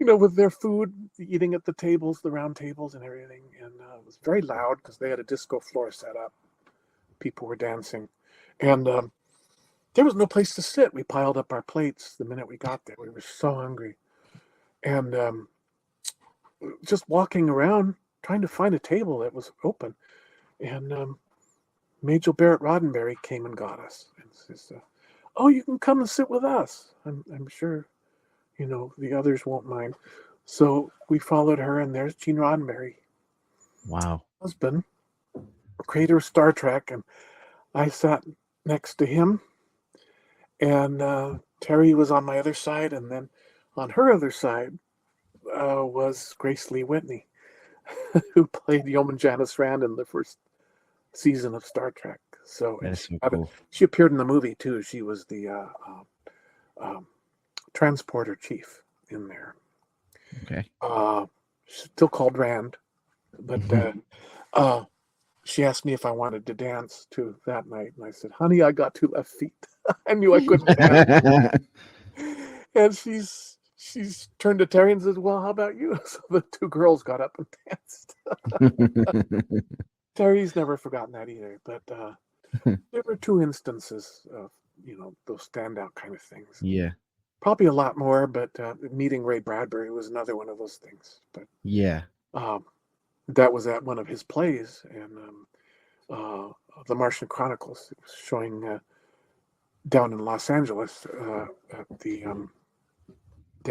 C: With their food, eating at the tables, the round tables and everything. And it was very loud because they had a disco floor set up. People were dancing. And there was no place to sit. We piled up our plates the minute we got there. We were so hungry. And just walking around, trying to find a table that was open. And Majel Barrett Roddenberry came and got us. And says, oh, you can come and sit with us. I'm sure the others won't mind. So we followed her, and there's Gene Roddenberry.
A: Wow.
C: Husband, creator of Star Trek. And I sat next to him, and Terry was on my other side, and then on her other side was Grace Lee Whitney, who played Yeoman Janice Rand in the first season of Star Trek. So, cool. She appeared in the movie too. She was the transporter chief in there.
A: Okay.
C: Still called Rand, but she asked me if I wanted to dance too that night, and I said, "Honey, I got 2 left feet." I knew I couldn't dance. And she's turned to Terry and says, "Well, how about you?" So the two girls got up and danced. Terry's never forgotten that either. But there were two instances of those standout kind of things.
A: Yeah.
C: Probably a lot more, but meeting Ray Bradbury was another one of those things. But
A: Yeah.
C: that was at one of his plays, and the Martian Chronicles. It was showing down in Los Angeles at the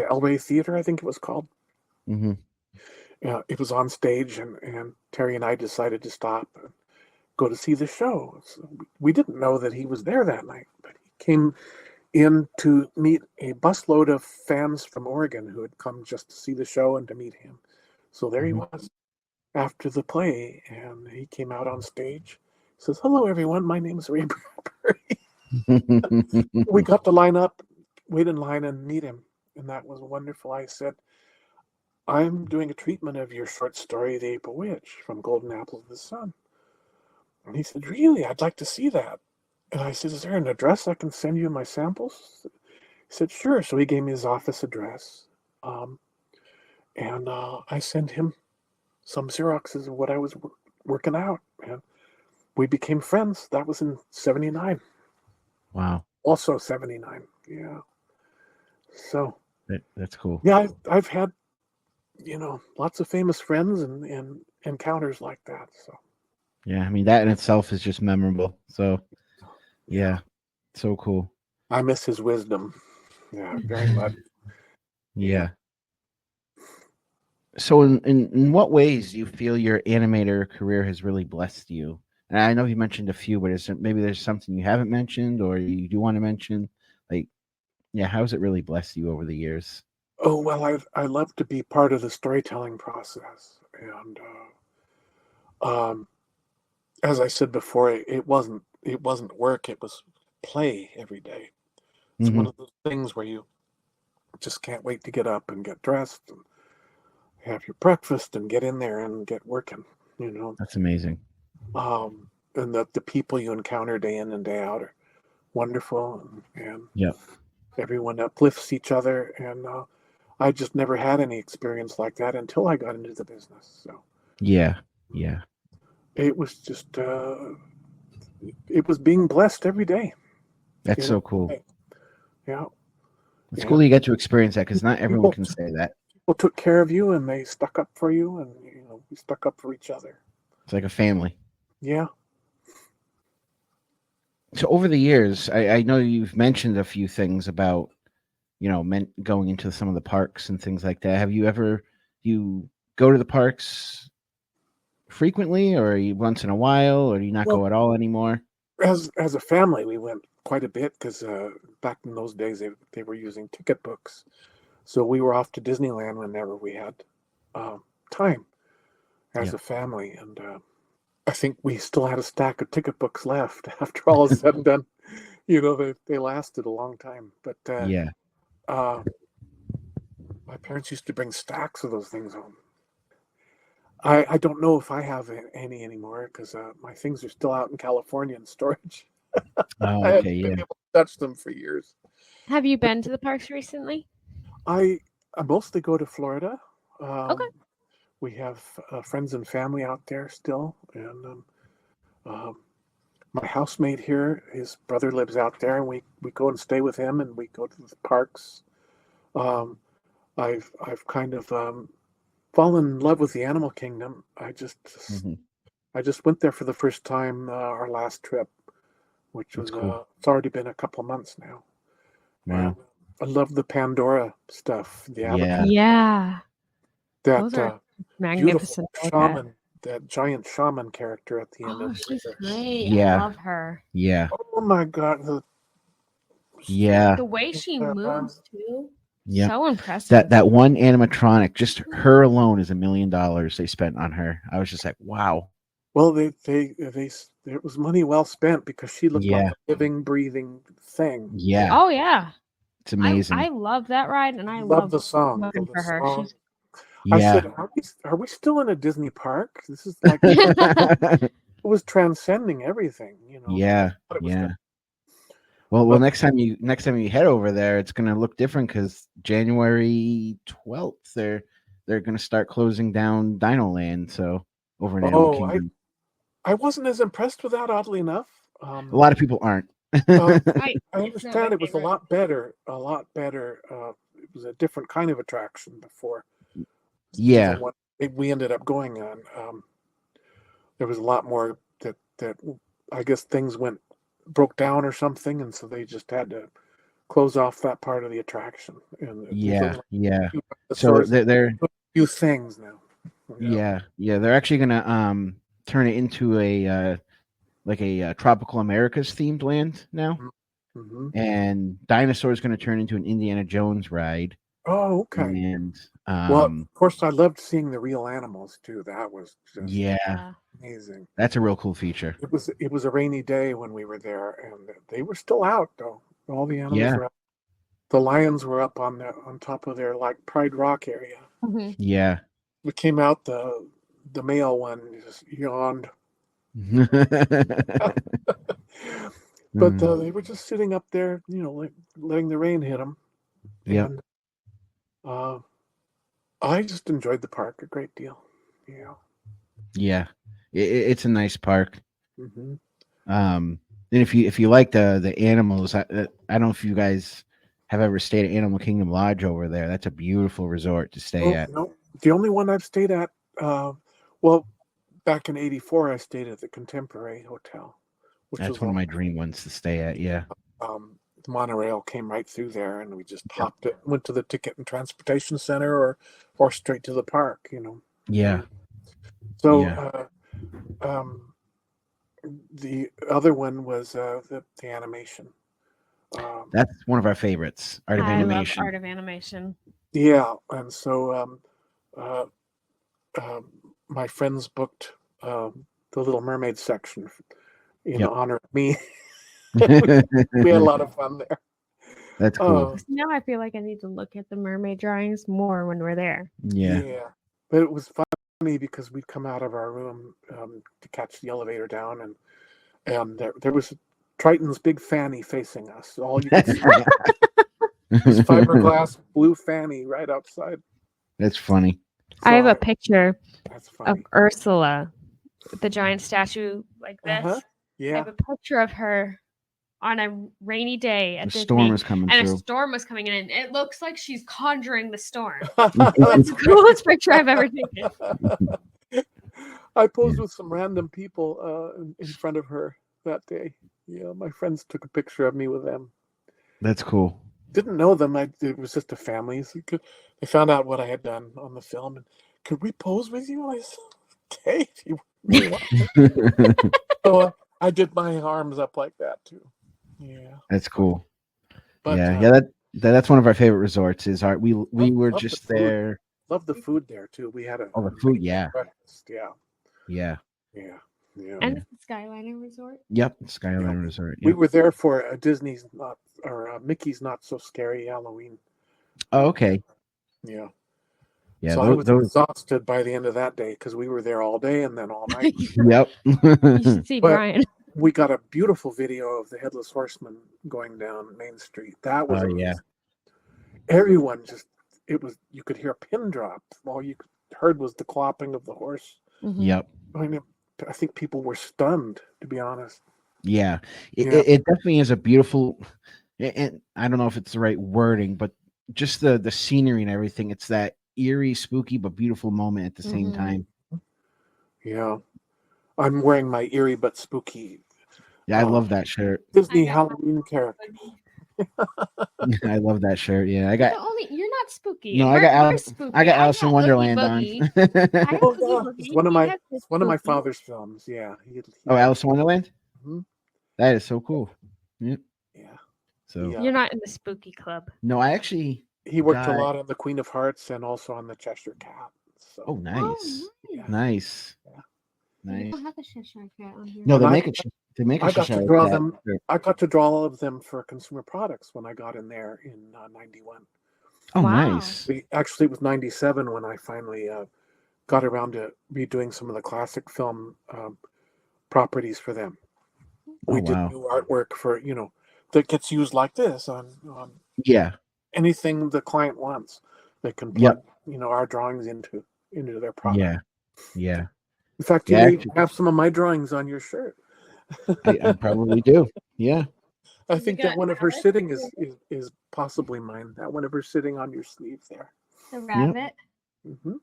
C: El Rey Theater, I think it was called.
A: Mm-hmm.
C: It was on stage, and Terry and I decided to stop and go to see the show. So we didn't know that he was there that night, but he came in to meet a busload of fans from Oregon who had come just to see the show and to meet him. So there he was after the play, and he came out on stage. He says, "Hello, everyone. My name is Ray Bradbury." We got to line up, wait in line, and meet him, and that was wonderful. I said, "I'm doing a treatment of your short story, The April Witch, from Golden Apples of the Sun." And he said, "Really? I'd like to see that." And I said, "Is there an address I can send you my samples?" He said, "Sure." So he gave me his office address. And I sent him some Xeroxes of what I was working out. And we became friends. That was in 79.
A: Wow.
C: Also 79. Yeah. So.
A: That's cool.
C: Yeah, I've had, lots of famous friends and encounters like that. So.
A: Yeah, I mean, that in itself is just memorable. So, yeah, so cool.
C: I miss his wisdom. Yeah, very much.
A: Yeah. So, in what ways do you feel your animator career has really blessed you? And I know you mentioned a few, but maybe there's something you haven't mentioned or you do want to mention? Like, yeah, how has it really blessed you over the years?
C: Oh, well, I love to be part of the storytelling process. And as I said before, it wasn't work, it was play every day. It's one of those things where you just can't wait to get up and get dressed and have your breakfast and get in there and get working,
A: That's amazing.
C: And the people you encounter day in and day out are wonderful, and everyone uplifts each other. And I just never had any experience like that until I got into the business. So
A: yeah.
C: it was just it was being blessed every day.
A: That's so cool.
C: Yeah.
A: It's cool you get to experience that because not everyone can say that.
C: People took care of you and they stuck up for you, and we stuck up for each other.
A: It's like a family.
C: Yeah.
A: So over the years, I know you've mentioned a few things about, going into some of the parks and things like that. Have you go to the parks frequently, or once in a while, or do you not go at all anymore?
C: As a family, we went quite a bit because back in those days they were using ticket books, so we were off to Disneyland whenever we had time as a family. And I think we still had a stack of ticket books left after all is said and done. They lasted a long time. But my parents used to bring stacks of those things home. I don't know if I have any anymore because my things are still out in California in storage.
A: Oh,
C: I haven't
A: okay,
C: been able to touch them for years.
B: Have you been to the parks recently?
C: I mostly go to Florida.
B: Okay.
C: We have friends and family out there still, and my housemate here, his brother lives out there, and we go and stay with him, and we go to the parks. I've kind of fallen in love with the animal kingdom. I just went there for the first time our last trip, which was
A: cool.
C: It's already been a couple of months now.
A: Wow.
C: I love the Pandora stuff. The avatar.
B: Yeah.
C: That
B: Those are
C: beautiful
B: magnificent.
C: shaman, that giant shaman character at the end of
B: She's
C: the
B: great.
A: Yeah.
B: I love her.
A: Yeah.
C: Oh my God.
B: The way she moves too.
A: Yeah.
B: So impressive.
A: That one animatronic, just her alone is $1 million they spent on her. I was just like, wow.
C: Well, it was money well spent because she looked like a living, breathing thing.
A: Yeah.
B: Oh yeah.
A: It's amazing.
B: I love that ride, and I
C: love the song.
B: For her.
C: Song. I said, are we still in a Disney park? This is like it was transcending everything,
A: Yeah. Yeah. Well, next time you head over there, it's gonna look different because January 12th, they're going to start closing down Dino Land. So over in Animal
C: Oh,
A: Kingdom,
C: I wasn't as impressed with that, oddly enough.
A: a lot of people aren't.
C: I
B: It's not
C: understand
B: my
C: it was a
B: favorite.
C: lot better. It was a different kind of attraction before.
A: Yeah.
C: The one we ended up going on. There was a lot more that I guess things broke down or something, and so they just had to close off that part of the attraction. And
A: Yeah.
C: the
A: So
C: stores
A: they're
C: a few things now.
A: yeah, they're actually gonna turn it into a like a Tropical Americas themed land now,
C: Mm-hmm.
A: and Dinosaur's gonna turn into an Indiana Jones ride.
C: Oh, okay.
A: And
C: Well, of course, I loved seeing the real animals too. That was just
A: yeah,
C: amazing.
A: that's a real cool feature.
C: It was a rainy day when we were there, and they were still out though. All the animals were out. The lions were up on top of their like Pride Rock area.
B: Mhm.
A: Yeah.
C: We came out, the male one just yawned. But they were just sitting up there, like letting the rain hit them.
A: Yeah.
C: And I just enjoyed the park a great deal. Yeah.
A: Yeah. It's a nice park.
C: Mm-hmm.
A: And if you like the animals, I don't know if you guys have ever stayed at Animal Kingdom Lodge over there. That's a beautiful resort to stay at.
C: No, the only one I've stayed at, well, back in '84, I stayed at the Contemporary Hotel, which
A: That's
C: was
A: one of my dream ones to stay at. Yeah.
C: The monorail came right through there, and we just hopped it, went to the ticket and transportation center, or straight to the park.
A: Yeah.
C: So,
A: Yeah.
C: the other one was the animation.
A: That's one of our favorites, Art of
B: I love
A: Animation.
B: Art of Animation.
C: Yeah, and so my friends booked the Little Mermaid section in honor of me. we had a lot of fun there.
A: That's cool.
B: Now I feel like I need to look at the mermaid drawings more when we're there.
C: Yeah, but it was funny because we'd come out of our room to catch the elevator down, and there was Triton's big fanny facing us. All you could see this fiberglass blue fanny right outside.
A: That's funny.
B: I have a picture
C: That's
B: of
C: funny.
B: Ursula, the giant statue like this.
C: Yeah.
B: I have a picture of her on a rainy day at
A: The
B: Disney,
A: storm was coming
B: and
A: through.
B: a storm was coming in, and it looks like she's conjuring the storm. It's the coolest picture I've ever taken.
C: I posed with some random people in front of her that day. Yeah, my friends took a picture of me with them.
A: That's cool.
C: Didn't know them. It was just a family. So they found out what I had done on the film, and could we pose with you? And I said, okay, if you really want to. So I did my arms up like that too. Yeah,
A: that's cool.
C: But,
A: that's one of our favorite resorts. Is our we were just there.
C: Love the food there too. We had
A: the food, yeah.
C: Breakfast, yeah.
B: And the Skyliner Resort.
A: Yep, Skyliner Resort. Yep.
C: We were there for Mickey's Not So Scary Halloween.
A: Oh, okay.
C: Yeah.
A: Yeah.
C: So I was exhausted by the end of that day because we were there all day and then all night.
A: Yep.
B: You should see Brian.
C: We got a beautiful video of the Headless Horseman going down Main Street. That was amazing. Everyone you could hear a pin drop. All you heard was the clopping of the horse.
B: Mm-hmm.
A: Yep.
C: I think people were stunned, to be honest.
A: Yeah. It definitely is a beautiful, and I don't know if it's the right wording, but just the scenery and everything. It's that eerie, spooky, but beautiful moment at the same time.
C: Yeah. I'm wearing my eerie but spooky.
A: Yeah, I love that shirt.
C: Disney Halloween character.
A: I love that shirt. Yeah, I got.
B: You're not spooky.
A: No, I got Alice in Wonderland on.
C: It's one of my father's films. Yeah.
A: Alice in Wonderland.
C: Mm-hmm.
A: That is so cool. Yep.
C: Yeah.
B: So you're not in the spooky club.
A: No, I actually.
C: He worked a lot on the Queen of Hearts and also on the Cheshire Cat. So.
A: Oh, nice. Nice.
C: Yeah.
B: Nice. You don't have the Cheshire Cat on here.
A: No, they make a
C: I got to draw them. I got to draw all of them for Consumer Products when I got in there in '91.
A: Oh, nice.
C: Actually, it was '97 when I finally got around to redoing some of the classic film properties for them. We did new artwork for that gets used like this on.
A: Yeah.
C: anything the client wants. They can plug, our drawings into their product.
A: Yeah.
C: In fact, you
A: Yeah,
C: may
A: actually,
C: have some of my drawings on your shirt.
A: I probably do. Yeah.
C: I
B: You
C: think
B: got
C: that one of her
B: Alice?
C: sitting is possibly mine. That one of her sitting on your sleeve there.
B: The rabbit.
C: Hmm.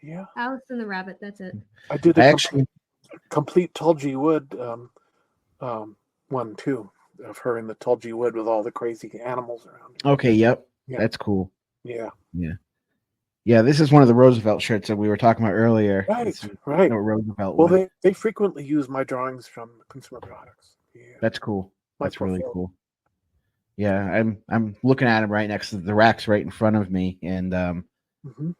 C: Yeah,
B: Alice and the rabbit. That's it.
C: I did
A: I
C: a
A: actually
C: complete Tulgey Wood one too, of her in the Tulgey Wood with all the crazy animals around her.
A: okay, yep.
C: Yeah.
A: That's cool.
C: Yeah,
A: Yeah, this is one of the Roosevelt shirts that we were talking about earlier. This is
C: right.
A: a Roosevelt
C: Well,
A: one.
C: they frequently use my drawings from consumer products. Yeah,
A: That's cool.
C: my
A: That's really
C: portfolio.
A: cool. Yeah, I'm looking at him right next to the rack's right in front of me, and
C: Mhm.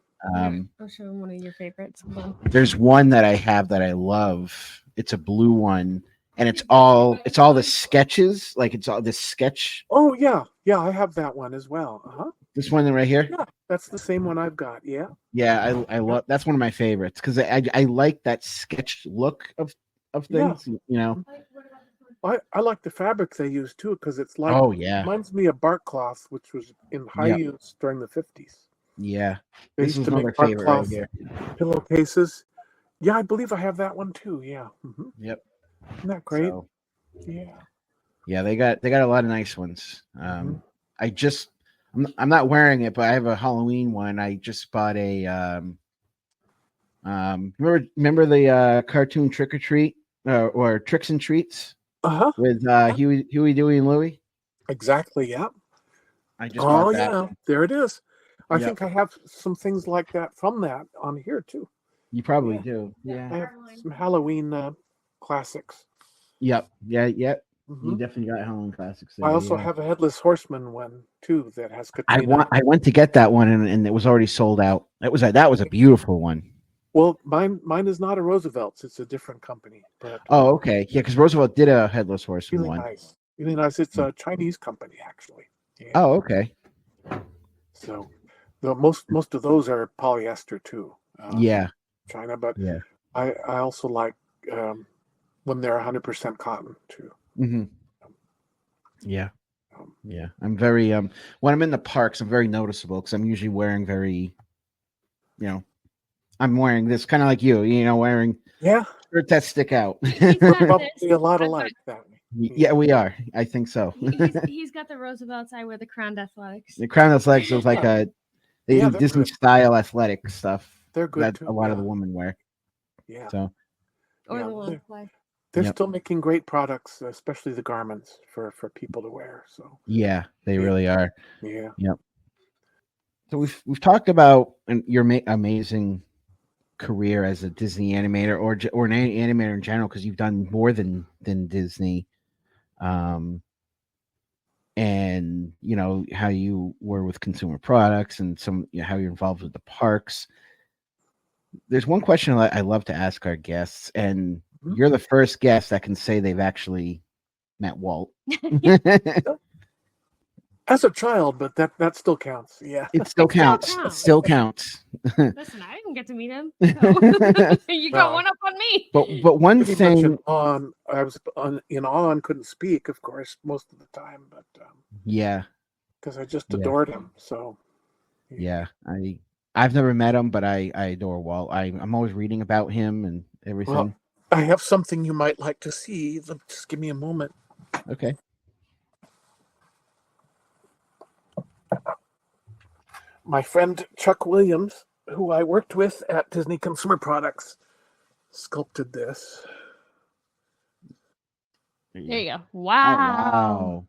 B: I'll show him one of your favorites. Hold on.
A: there's one that I have that I love. It's a blue one, and it's all the sketches, like it's all this sketch.
C: Oh yeah, I have that one as well. Uh-huh.
A: This one right here.
C: Yeah, that's the same one I've got. Yeah.
A: Yeah, I love that's one of my favorites because I like that sketch look of
C: Yeah.
A: things. You know.
C: I like the fabric they use too because it's like
A: Oh yeah,
C: reminds me of bark cloth, which was in high
A: Yep.
C: use during the 50s.
A: yeah.
C: They
A: This
C: used
A: is
C: to
A: another
C: make bark
A: favorite right
C: cloth
A: here.
C: pillowcases. Yeah, I believe I have that one too. Yeah. Mhm.
A: Yep.
C: Isn't that great?
A: So,
C: Yeah.
A: yeah, they got a lot of nice ones.
C: Mhm.
A: I'm not wearing it, but I have a Halloween one. I just bought a remember the cartoon Trick or Treat or Tricks and Treats
C: Uh-huh.
A: with Huey, Dewey, and Louie.
C: Exactly. Yeah.
A: I just
C: Oh
A: bought that.
C: yeah. There it is. I
A: Yep.
C: think I have some things like that from that on here too.
A: You probably
C: Yeah.
A: do.
C: I
A: Yeah.
C: have some Halloween classics.
A: Yep. Yep.
C: Mhm.
A: You definitely got Halloween classics there.
C: I also
A: yeah.
C: have a Headless Horseman one too that has
A: I
C: Katrina.
A: went to get that one and it was already sold out. That was a beautiful one.
C: Well, mine is not a Roosevelt's. It's a different company, but
A: Oh, okay. Yeah, because Roosevelt did a Headless Horseman
C: really
A: one.
C: nice. Really nice. It's a Chinese company actually. Yeah.
A: Oh, okay.
C: So the most of those are polyester too.
A: Yeah.
C: China, but
A: Yeah.
C: I also like when they're 100% cotton too.
A: Mm-hmm. Yeah.
C: Um,
A: Yeah. I'm very when I'm in the parks, I'm very noticeable because I'm usually wearing very, I'm wearing this kind of like you, wearing
C: yeah,
A: shirts that stick out.
B: He's
C: we're
B: got
C: probably
B: this.
C: a lot
B: I've got-
C: alike that way.
A: Yeah, we are. I think so.
B: He's got the Roosevelt's. I wear the Crowned Athletics.
A: The Crown Athletics was like they
C: Yeah,
A: do
C: they're
A: Disney
C: good.
A: style athletic stuff
C: They're good
A: that
C: too.
A: a lot of
C: yeah.
A: the women wear.
C: Yeah.
A: So
B: Or
C: Yeah,
B: the long play.
C: They're
A: Yep.
C: still making great products, especially the garments for people to wear. So
A: yeah, they
C: Yeah.
A: really are.
C: yeah.
A: So we've talked about your amazing career as a Disney animator or an animator in general because you've done more than Disney, and how you were with consumer products and how you're involved with the parks. There's one question I love to ask our guests, and
C: Mhm.
A: you're the first guest that can say they've actually met Walt.
C: As a child, but that still counts. Yeah.
A: It still counts.
B: counts.
A: Still counts.
B: Listen, I didn't get to meet him. So you got one up on me.
A: But one
C: Pretty much
A: thing,
C: I was in awe and couldn't speak, of course, most of the time, but
A: yeah,
C: because I just
A: Yeah.
C: adored him. So
A: yeah. I've never met him, but I adore Walt. I'm always reading about him and everything.
C: Well, I have something you might like to see. Just give me a moment.
A: Okay.
C: My friend Chuck Williams, who I worked with at Disney Consumer Products, sculpted this.
B: There you go.
A: Oh,
B: Wow.
A: wow.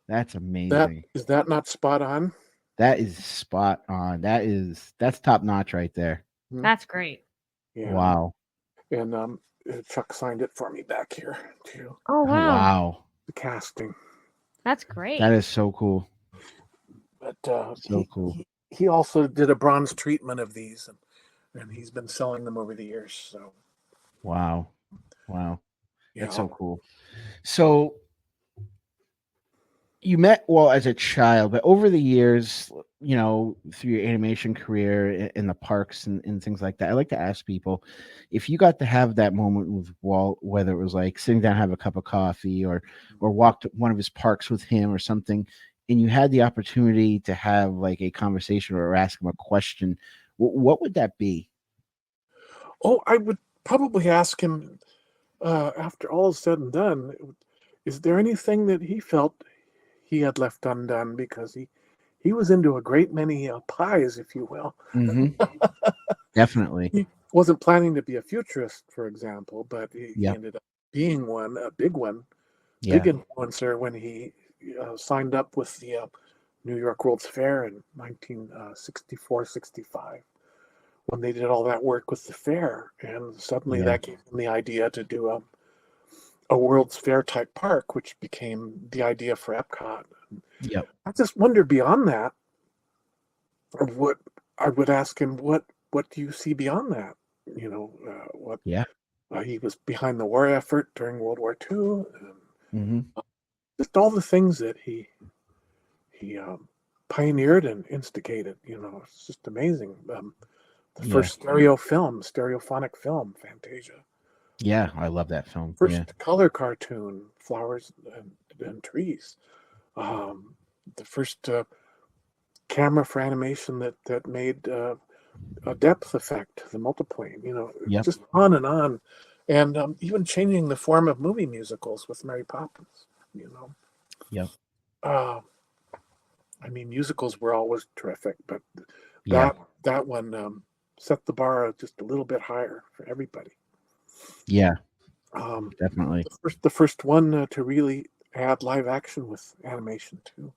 A: That's amazing.
C: Is that not spot on?
A: That is spot on. That's top notch right there.
B: That's great.
C: Yeah.
A: Wow.
C: And Chuck signed it for me back here too.
B: Oh,
A: Oh,
B: wow.
A: wow.
C: The casting.
B: That's great.
A: That is so cool.
C: But
A: So cool.
C: He also did a bronze treatment of these, and he's been selling them over the years. So
A: Wow. Wow. That's
C: yeah.
A: so cool. So you met Walt as a child, but over the years, through your animation career in the parks and things like that, I like to ask people if you got to have that moment with Walt, whether it was like sitting down, have a cup of coffee, or walked one of his parks with him or something. you had the opportunity to have like a conversation or ask him a question, what would that be?
C: Oh, I would probably ask him, after all is said and done, is there anything that he felt he had left undone? Because he was into a great many pies, if you will.
A: Hmm. Definitely.
C: He wasn't planning to be a futurist, for example, but he
A: Yep.
C: ended up being one, a big one,
A: Yeah.
C: big influencer when he signed up with the New York World's Fair in 1964, 65, when they did all that work with the fair. And suddenly
A: Yeah.
C: that gave him the idea to do a World's Fair type park, which became the idea for Epcot.
A: Yep.
C: I just wonder beyond that, what I would ask him, what do you see beyond that? You know, what
A: Yeah.
C: he was behind the war effort during World War II,
A: Hmm.
C: just all the things that he pioneered and instigated. You know, it's just amazing. The
A: Yeah.
C: first stereophonic film, Fantasia.
A: Yeah. I love that film.
C: First
A: Yeah.
C: color cartoon, Flowers and Trees. The first camera for animation that made a depth effect, the multiplane. You know,
A: Yep.
C: just on and on, and even changing the form of movie musicals with Mary Poppins. You know.
A: Yep.
C: I mean, musicals were always terrific, but
A: Yeah.
C: that one set the bar just a little bit higher for everybody.
A: Yeah.
C: Um,
A: Definitely.
C: the first one to really add live action with animation too.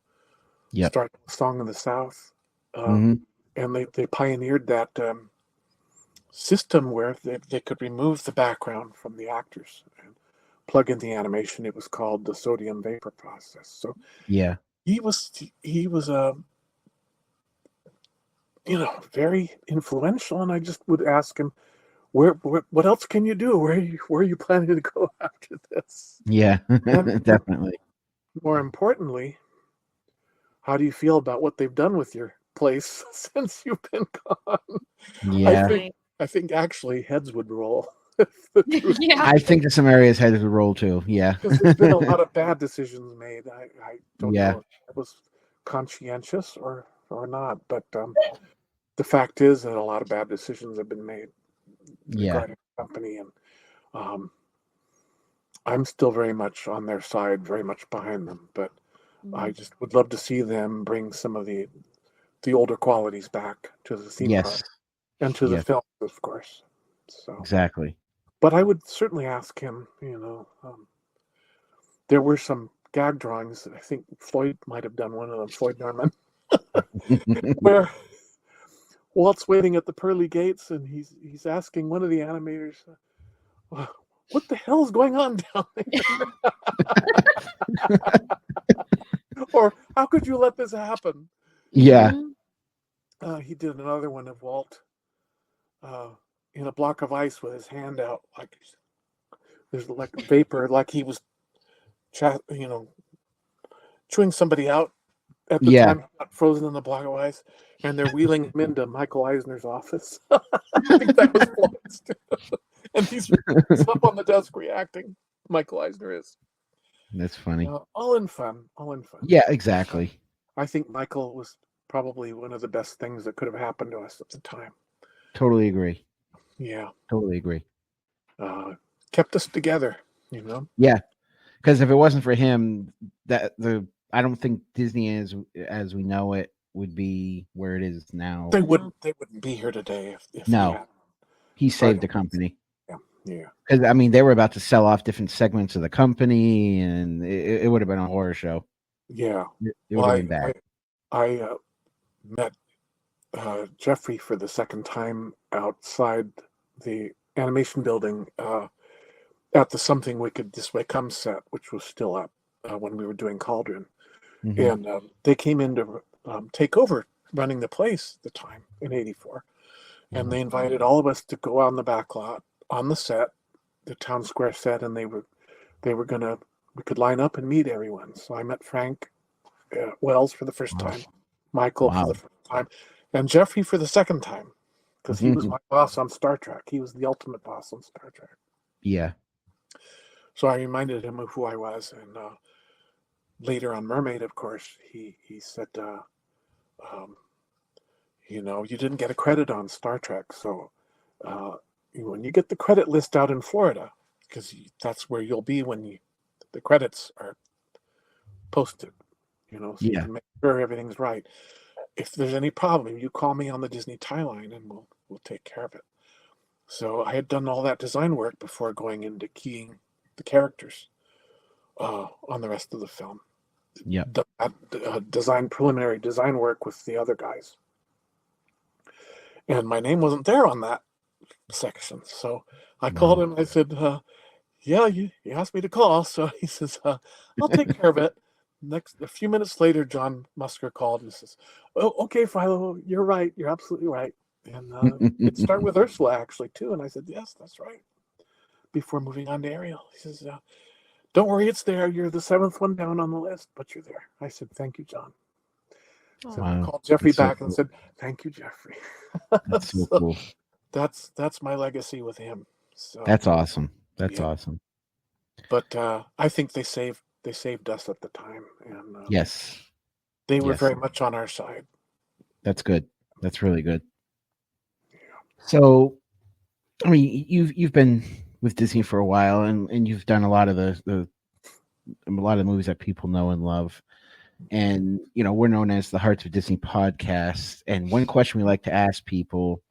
A: Yep.
C: Started with Song of the South,
A: Hmm.
C: and they pioneered that system where they could remove the background from the actors and plug in the animation. It was called the sodium vapor process. So
A: Yeah.
C: he was very influential, and I just would ask him, what else can you do? Where are you planning to go after this?
A: Yeah.
C: And
A: Definitely.
C: more importantly, how do you feel about what they've done with your place since you've been gone?
A: Yeah.
C: I think actually heads would roll. If the truth,
B: Yeah.
A: I think that some areas had to roll too. Yeah.
C: because there's been a lot of bad decisions made. I don't
A: Yeah.
C: know if it was conscientious or not, but the fact is that a lot of bad decisions have been made
A: Yeah.
C: regarding the company, and um, I'm still very much on their side, very much behind them. But I just would love to see them bring some of the older qualities back to the theme
A: Yes.
C: park and to the
A: Yes.
C: film, of course. So,
A: Exactly.
C: but I would certainly ask him. There were some gag drawings. I think Floyd might have done one of them, Floyd Norman, where Walt's waiting at the pearly gates, and he's asking one of the animators, "What the hell is going on down there?" Or, "How could you let this happen?"
A: Yeah.
C: He did another one of Walt in a block of ice with his hand out, like there's like vapor, like he was, chewing somebody out at the
A: Yeah.
C: time, he got frozen in the block of ice, and they're wheeling him into Michael Eisner's office. I think that was Walt's too. And he's up on the desk reacting. Michael Eisner is.
A: That's funny.
C: All in fun. All in fun.
A: Yeah, exactly.
C: I think Michael was probably one of the best things that could have happened to us at the time.
A: Totally agree.
C: Yeah.
A: Totally agree.
C: Kept us together, you know?
A: Yeah. Because if it wasn't for him, I don't think Disney as we know it would be where it is now.
C: They wouldn't be here today if
A: No. He saved the company.
C: Yeah.
A: Because I mean, they were about to sell off different segments of the company, and it would have been a horror show.
C: Yeah.
A: It would have been bad.
C: I met Jeffrey for the second time outside the animation building at the Something Wicked This Way Comes set, which was still up when we were doing Cauldron.
A: Mhm.
C: And they came in to take over running the place at the time in '84. And they invited all of us to go on the back lot on the set, the town square set, and we could line up and meet everyone. So I met Frank Wells for the first time, Michael for the first time, and Jeffrey for the second time, because he was my boss on Star Trek. He was the ultimate boss on Star Trek.
A: Yeah.
C: So I reminded him of who I was, and later on Mermaid, of course, he said, you didn't get a credit on Star Trek, so when you get the credit list out in Florida, because that's where you'll be when the credits are posted, so you can make sure everything's right. If there's any problem, you call me on the Disney tie line, and we'll take care of it. So I had done all that design work before going into keying the characters on the rest of the film.
A: Yeah.
C: Preliminary design work with the other guys. And my name wasn't there on that section. So I called him. I said, yeah, you asked me to call. So he says, I'll take care of it. A few minutes later, John Musker called and says, oh, okay, Philo, you're right. You're absolutely right. And it started with Ursula, actually, too. And I said, yes, that's right. Before moving on to Ariel. He says, don't worry, it's there. You're the 7th one down on the list, but you're there. I said, thank you, John. So I called Jeffrey back and said, thank you, Jeffrey.
A: That's so cool.
C: That's my legacy with him. So
A: that's awesome. That's awesome.
C: But I think they saved us at the time, and
A: yes,
C: they were very much on our side.
A: That's good. That's really good. Yeah. So, I mean, you've been with Disney for a while, and you've done a lot of the movies that people know and love. And we're known as the Hearts of Disney podcast. And one question we like to ask people,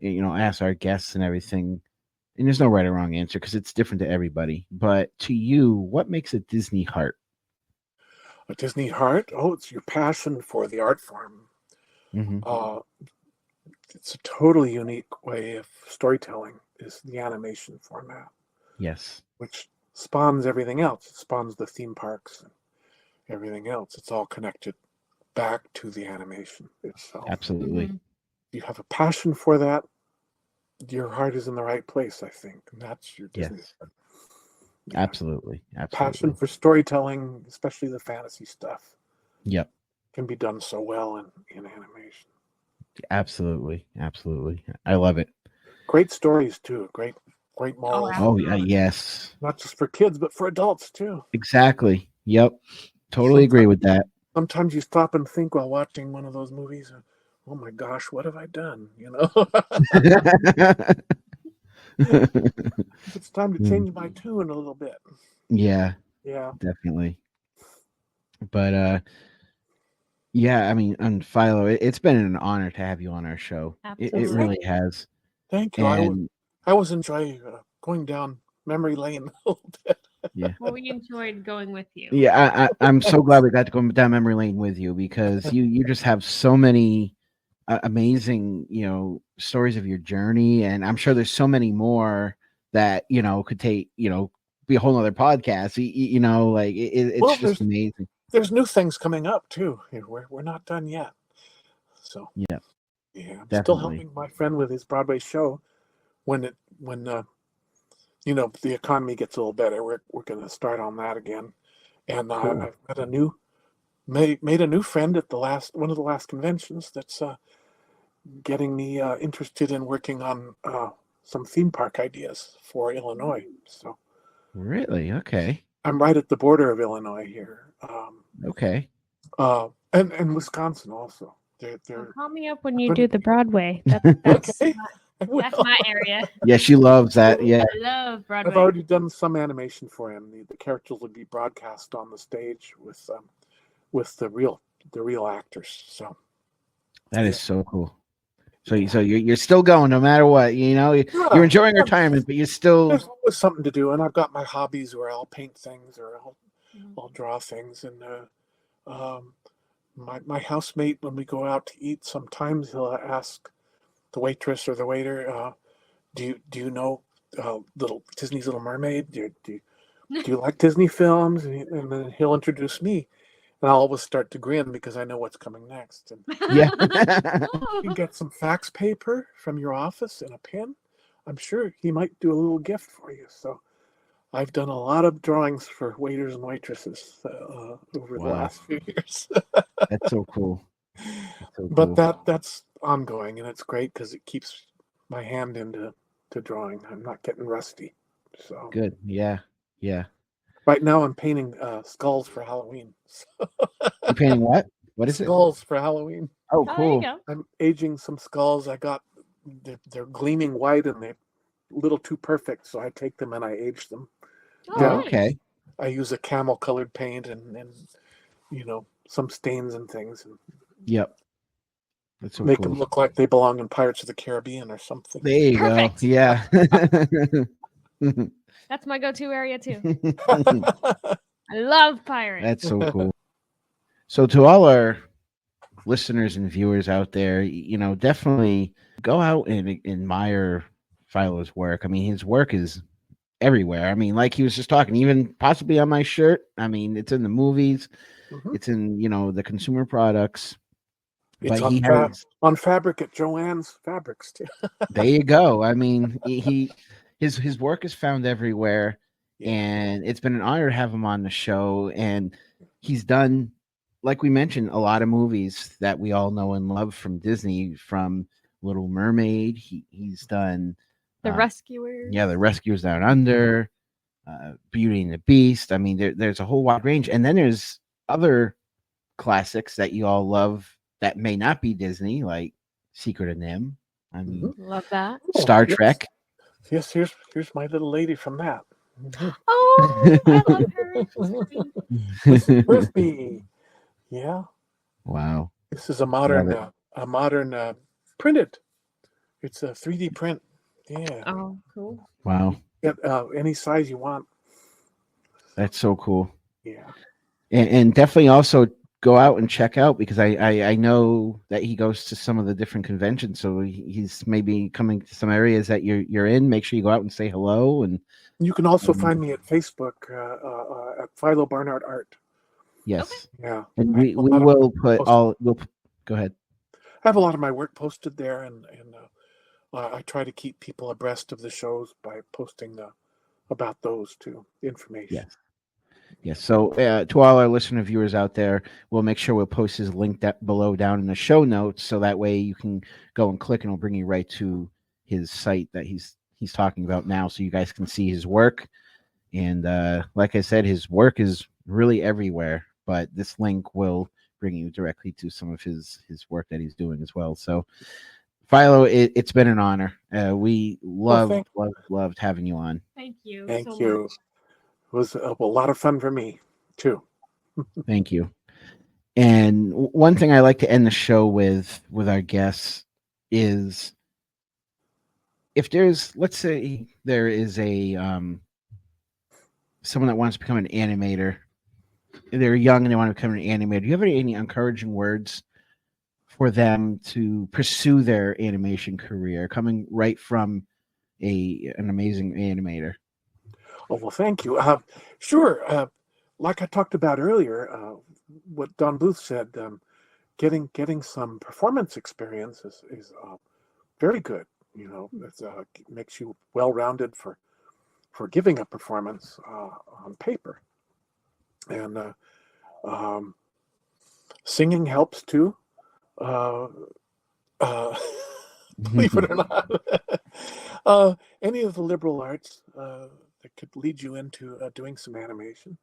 A: ask our guests and everything, and there's no right or wrong answer because it's different to everybody. But to you, what makes a Disney heart?
C: A Disney heart? Oh, it's your passion for the art form.
A: Mm-hmm.
C: It's a totally unique way of storytelling, is the animation format.
A: Yes. Which
C: spawns everything else. It spawns the theme parks and everything else. It's all connected back to the animation itself.
A: Absolutely.
C: If you have a passion for that, your heart is in the right place, I think. And that's your Disney heart.
A: Yeah. Absolutely.
C: Passion for storytelling, especially the fantasy stuff.
A: Yep.
C: Can be done so well in animation.
A: Absolutely. I love it.
C: Great stories too. Great morals.
A: Oh yeah, yes.
C: Not just for kids, but for adults too.
A: Exactly. Yep. Totally agree with that.
C: Sometimes you stop and think while watching one of those movies, oh my gosh, what have I done? It's time to change my tune a little bit.
A: Yeah. Definitely. But yeah, I mean, and Philo, it's been an honor to have you on our show. It really has.
C: Thank you. And I always enjoy going down memory lane a little bit.
A: Yeah.
B: Well, we enjoyed going with you.
A: Yeah, I'm so glad we got to go down memory lane with you because you just have so many amazing, stories of your journey, and I'm sure there's so many more that could take, be a whole nother podcast. It's just amazing.
C: There's new things coming up too. We're not done yet. So
A: yeah,
C: I'm still helping my friend with his Broadway show. When the economy gets a little better, we're going to start on that again. And cool. I've got made a new friend at one of the last conventions that's getting me interested in working on some theme park ideas for Illinois. So
A: really, okay.
C: I'm right at the border of Illinois here.
A: Okay.
C: And Wisconsin also.
B: Call me up when you do the Broadway. That's my area.
A: Yeah, she loves that. Yeah,
B: I love Broadway.
C: I've already done some animation for him. The characters will be broadcast on the stage with the real actors. So
A: that is so cool. So you're still going no matter what. You're enjoying retirement, but you're still.
C: There's always something to do, and I've got my hobbies where I'll paint things or I'll draw things, and my housemate, when we go out to eat, sometimes he'll ask the waitress or the waiter, do you know Disney's Little Mermaid? Do you like Disney films? And then he'll introduce me, and I'll always start to grin because I know what's coming next. And
A: yeah,
C: you can get some fax paper from your office and a pen. I'm sure he might do a little gift for you. So I've done a lot of drawings for waiters and waitresses over the last few years.
A: That's so cool.
C: But that's ongoing, and it's great because it keeps my hand into drawing. I'm not getting rusty. So
A: good. Yeah.
C: Right now, I'm painting skulls for Halloween.
A: You're painting what? What is it?
C: Skulls for Halloween.
A: Oh,
B: Oh, there you
A: cool.
B: go.
C: I'm aging some skulls. They're gleaming white and they're a little too perfect, so I take them and I age them.
B: Oh,
C: Yeah.
B: nice.
A: Okay.
C: I use a camel colored paint and some stains and things, and
A: Yep. That's so
C: make
A: cool.
C: them look like they belong in Pirates of the Caribbean or something.
A: There you
B: Perfect.
A: go. Yeah.
B: That's my go-to area too. I love pirates.
A: That's so cool. So to all our listeners and viewers out there, definitely go out and admire Philo's work. I mean, his work is everywhere. I mean, like he was just talking, even possibly on my shirt. I mean, it's in the movies,
C: Mhm.
A: it's in the consumer products.
C: It's
A: But he has.
C: on fabric at Joanne's Fabrics too.
A: There you go. I mean, his work is found everywhere,
C: Yeah.
A: and it's been an honor to have him on the show. And he's done, like we mentioned, a lot of movies that we all know and love from Disney, from Little Mermaid. He's done
B: The Rescuers.
A: The Rescuers Down Under, Beauty and the Beast. I mean, there's a whole wide range, and then there's other classics that you all love that may not be Disney, like Secret of NIMH. I mean,
B: Love that.
A: Star
C: yes.
A: Trek.
C: Yes, here's my little lady from that. Mhm.
B: Oh, I love her.
C: Mrs. Frisbee. Yeah,
A: Wow.
C: this is a
A: Love
C: modern printed. It's a 3D print. Yeah,
B: Oh, cool.
A: Wow.
C: get any size you want.
A: That's so cool.
C: Yeah.
A: And definitely also go out and check out, because I know that he goes to some of the different conventions. So he's maybe coming to some areas that you're in. Make sure you go out and say hello. And
C: You can also find me at Facebook at Philo Barnhart Art.
A: yes.
C: Yeah.
A: And
C: I
A: we
C: have a lot of
A: will put
C: post-
A: all go ahead.
C: I have a lot of my work posted there, and I try to keep people abreast of the shows by posting about those too, information.
A: Yes. Yes. So to all our listener viewers out there, we'll make sure we'll post his link below down in the show notes, so that way you can go and click, and it'll bring you right to his site that he's talking about now, so you guys can see his work. And like I said, his work is really everywhere, but this link will bring you directly to some of his work that he's doing as well. So Philo, it's been an honor. We loved having you on.
B: Thank you.
C: Thank
B: so
C: you.
B: much.
C: It was a lot of fun for me too.
A: Thank you. And one thing I like to end the show with our guests is, if there's, let's say there is a someone that wants to become an animator, they're young and they want to become an animator. Do you have any encouraging words for them to pursue their animation career, coming right from an amazing animator?
C: Oh, well, thank you. Sure. Like I talked about earlier, what Don Bluth said, getting some performance experience is very good. It makes you well-rounded for giving a performance on paper. And singing helps too. Believe it or not, any of the liberal arts that could lead you into doing some animation,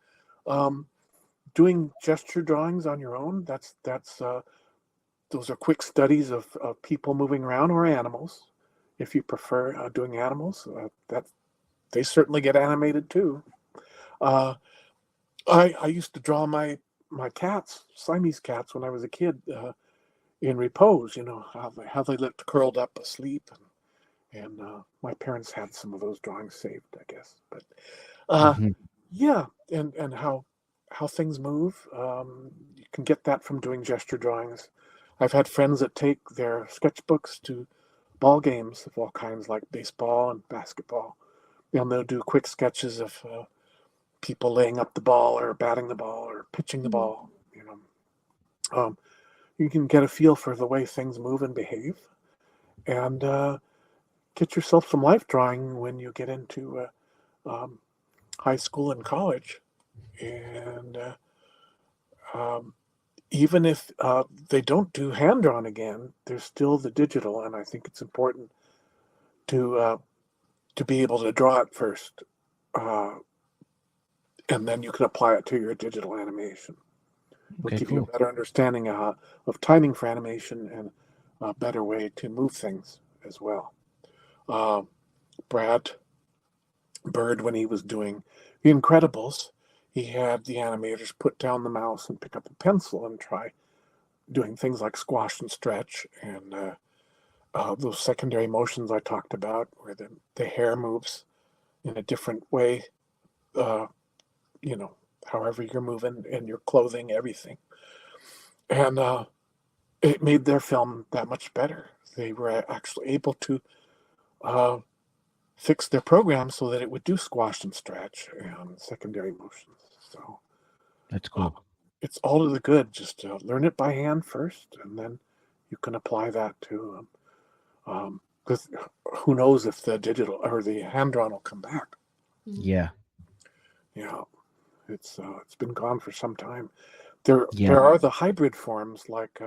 C: doing gesture drawings on your own. That's those are quick studies of people moving around, or animals, if you prefer doing animals. That they certainly get animated too. I used to draw my cats, Siamese cats, when I was a kid. In repose, how they looked curled up asleep, and my parents had some of those drawings saved, I guess. But yeah, and how things move, you can get that from doing gesture drawings. I've had friends that take their sketchbooks to ball games of all kinds, like baseball and basketball, and they'll do quick sketches of people laying up the ball or batting the ball or pitching the ball. You can get a feel for the way things move and behave, and get yourself some life drawing when you get into high school and college. And even if they don't do hand drawn again, there's still the digital, and I think it's important to be able to draw it first. and then you can apply it to your digital animation. It'll
A: Okay,
C: give you a
A: cool.
C: better understanding of timing for animation and a better way to move things as well. Brad Bird, when he was doing The Incredibles, he had the animators put down the mouse and pick up a pencil and try doing things like squash and stretch and those secondary motions I talked about, where the hair moves in a different way, however you're moving and your clothing, everything. And it made their film that much better. They were actually able to fix their program so that it would do squash and stretch and secondary motions. So
A: That's cool.
C: it's all to the good. Just learn it by hand first, and then you can apply that to because who knows if the digital or the hand drawn will come back.
A: Yeah.
C: Yeah, it's been gone for some time. There
A: Yeah.
C: are the hybrid forms, like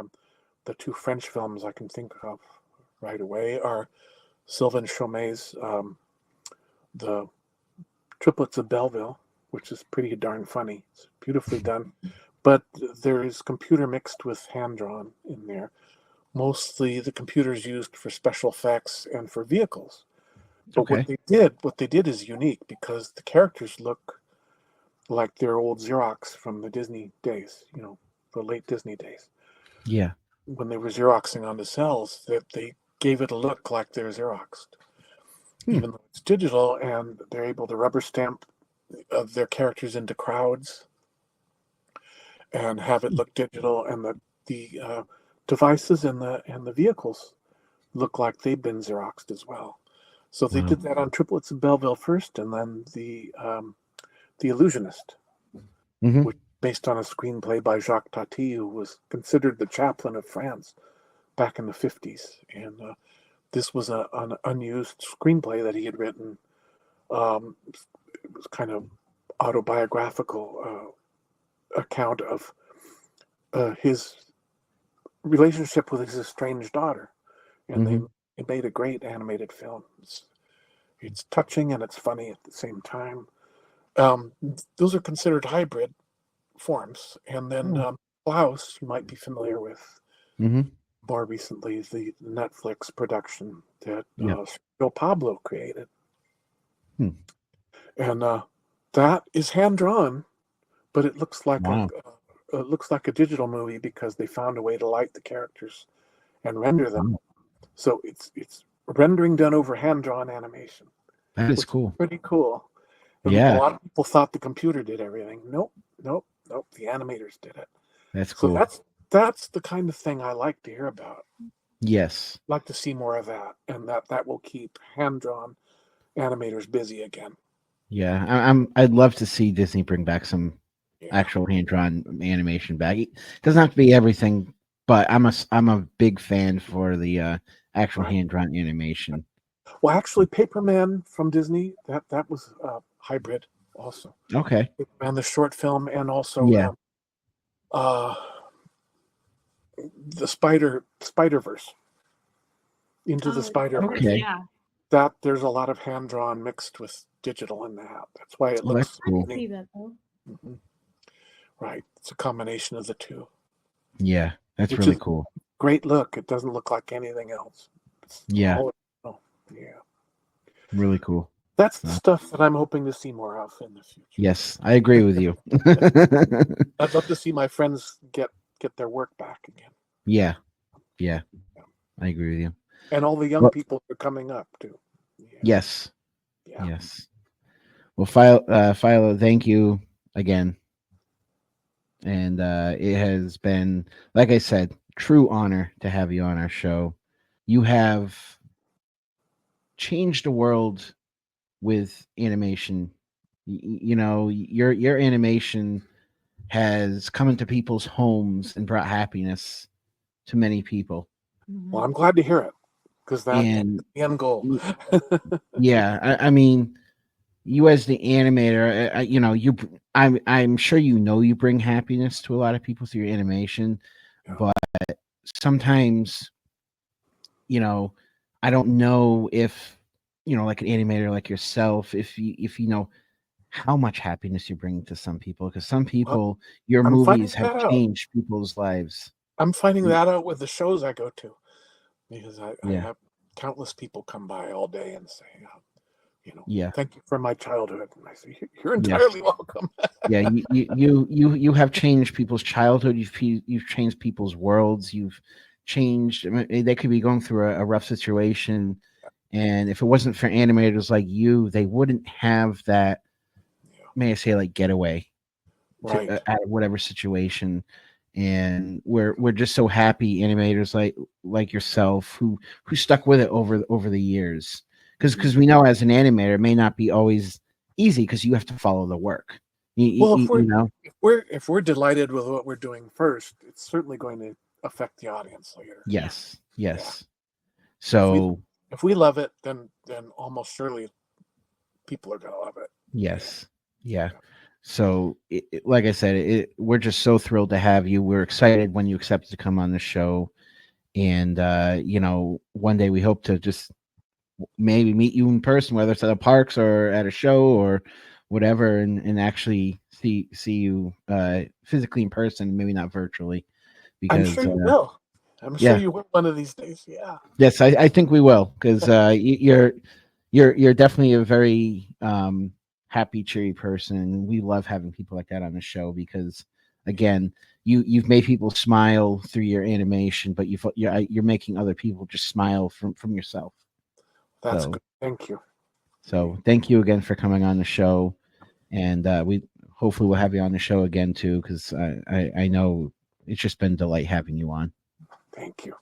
C: the two French films I can think of right away are Sylvain Chomet's The Triplets of Belleville, which is pretty darn funny. It's beautifully done. But there is computer mixed with hand-drawn in there. Mostly the computer's used for special effects and for vehicles. But
A: Okay.
C: what they did is unique because the characters look like their old Xerox from the Disney days, the late Disney days.
A: Yeah.
C: When they were Xeroxing on the cells, that they gave it a look like they're Xeroxed. Even though it's digital, and they're able to rubber stamp their characters into crowds and have it look digital, and the devices and the vehicles look like they've been Xeroxed as well. So they
A: Wow.
C: did that on Triplets of Belleville first, and then the Illusionist,
A: Mhm.
C: which based on a screenplay by Jacques Tati, who was considered the chaplain of France back in the 50s. And this was an unused screenplay that he had written. It was kind of autobiographical account of his relationship with his estranged daughter. And they made a great animated film. It's touching and it's funny at the same time. Those are considered hybrid forms. And then Klaus, you might be familiar with more recently, the Netflix production that Sergio Pablo created. And that is hand drawn, but it looks like a digital movie because they found a way to light the characters and render them. So it's rendering done over hand drawn animation.
A: That is cool.
C: Pretty cool. And
A: Yeah.
C: a lot of people thought the computer did everything. Nope. The animators did it.
A: That's cool.
C: So that's the kind of thing I like to hear about.
A: Yes.
C: Like to see more of that, and that will keep hand drawn animators busy again.
A: Yeah, I'd love to see Disney bring back some actual hand-drawn animation back. It doesn't have to be everything, but I'm a big fan for the actual hand-drawn animation.
C: Well, actually, Paperman from Disney, that was hybrid also.
A: Okay.
C: And the short film, and also the Spider-Verse, Into the Spider-Verse.
A: Okay.
B: Yeah.
C: That there's a lot of hand-drawn mixed with digital in that. That's why it looks
A: that's cool.
B: I see that though.
C: Right. It's a combination of the two.
A: Yeah, that's
C: Which
A: really
C: is
A: cool.
C: Great look. It doesn't look like anything else. It's
A: Yeah.
C: Yeah.
A: Really cool.
C: That's the stuff that I'm hoping to see more of in the future.
A: Yes, I agree with you.
C: I'd love to see my friends get their work back again.
A: Yeah. I agree with you.
C: And all the young people are coming up too. Yeah.
A: Yes.
C: Yeah.
A: Yes. Well, Philo, thank you again. And it has been, like I said, true honor to have you on our show. You have changed the world with animation. Your animation has come into people's homes and brought happiness to many people.
C: Well, I'm glad to hear it, because that's the end goal.
A: Yeah, I mean, you as the animator, I'm sure you bring happiness to a lot of people through your animation, but sometimes, I don't know if, like an animator like yourself, if you know how much happiness you bring to some people, because some
C: Well,
A: people, your
C: I'm finding
A: movies have
C: that out.
A: changed people's lives.
C: I'm finding
A: Mm.
C: that out with the shows I go to, because I
A: Yeah.
C: have countless people come by all day and say,
A: Yeah.
C: thank you for my childhood. And I say, you're
A: Yes.
C: entirely welcome.
A: Yeah, you have changed people's childhood. You've changed people's worlds. You've changed. I mean, they could be going through a rough situation, and if it wasn't for animators like you, they wouldn't have that.
C: Yeah,
A: May I say, like, getaway
C: right.
A: to out of whatever situation. And we're just so happy animators like yourself who stuck with it over the years, because we know as an animator it may not be always easy because you have to follow the work.
C: Well,
A: You know.
C: if we're delighted with what we're doing first, it's certainly going to affect the audience later.
A: Yes.
C: Yeah.
A: So
C: If we love it, then almost surely people are going to love it.
A: yes, yeah. So like I said, we're just so thrilled to have you. We're excited when you accepted to come on the show, and one day we hope to just maybe meet you in person, whether it's at the parks or at a show or whatever, and actually see you physically in person, maybe not virtually.
C: I'm
A: Because
C: sure you will. I'm sure
A: yeah.
C: you will one of these days. Yeah.
A: Yes, I think we will, because you're definitely a very happy, cheery person. We love having people like that on the show because, again, you've made people smile through your animation, but you're making other people just smile from yourself.
C: That's good. Thank you.
A: So thank you again for coming on the show, and we hopefully we'll have you on the show again too, because I know it's just been a delight having you on.
C: Thank you.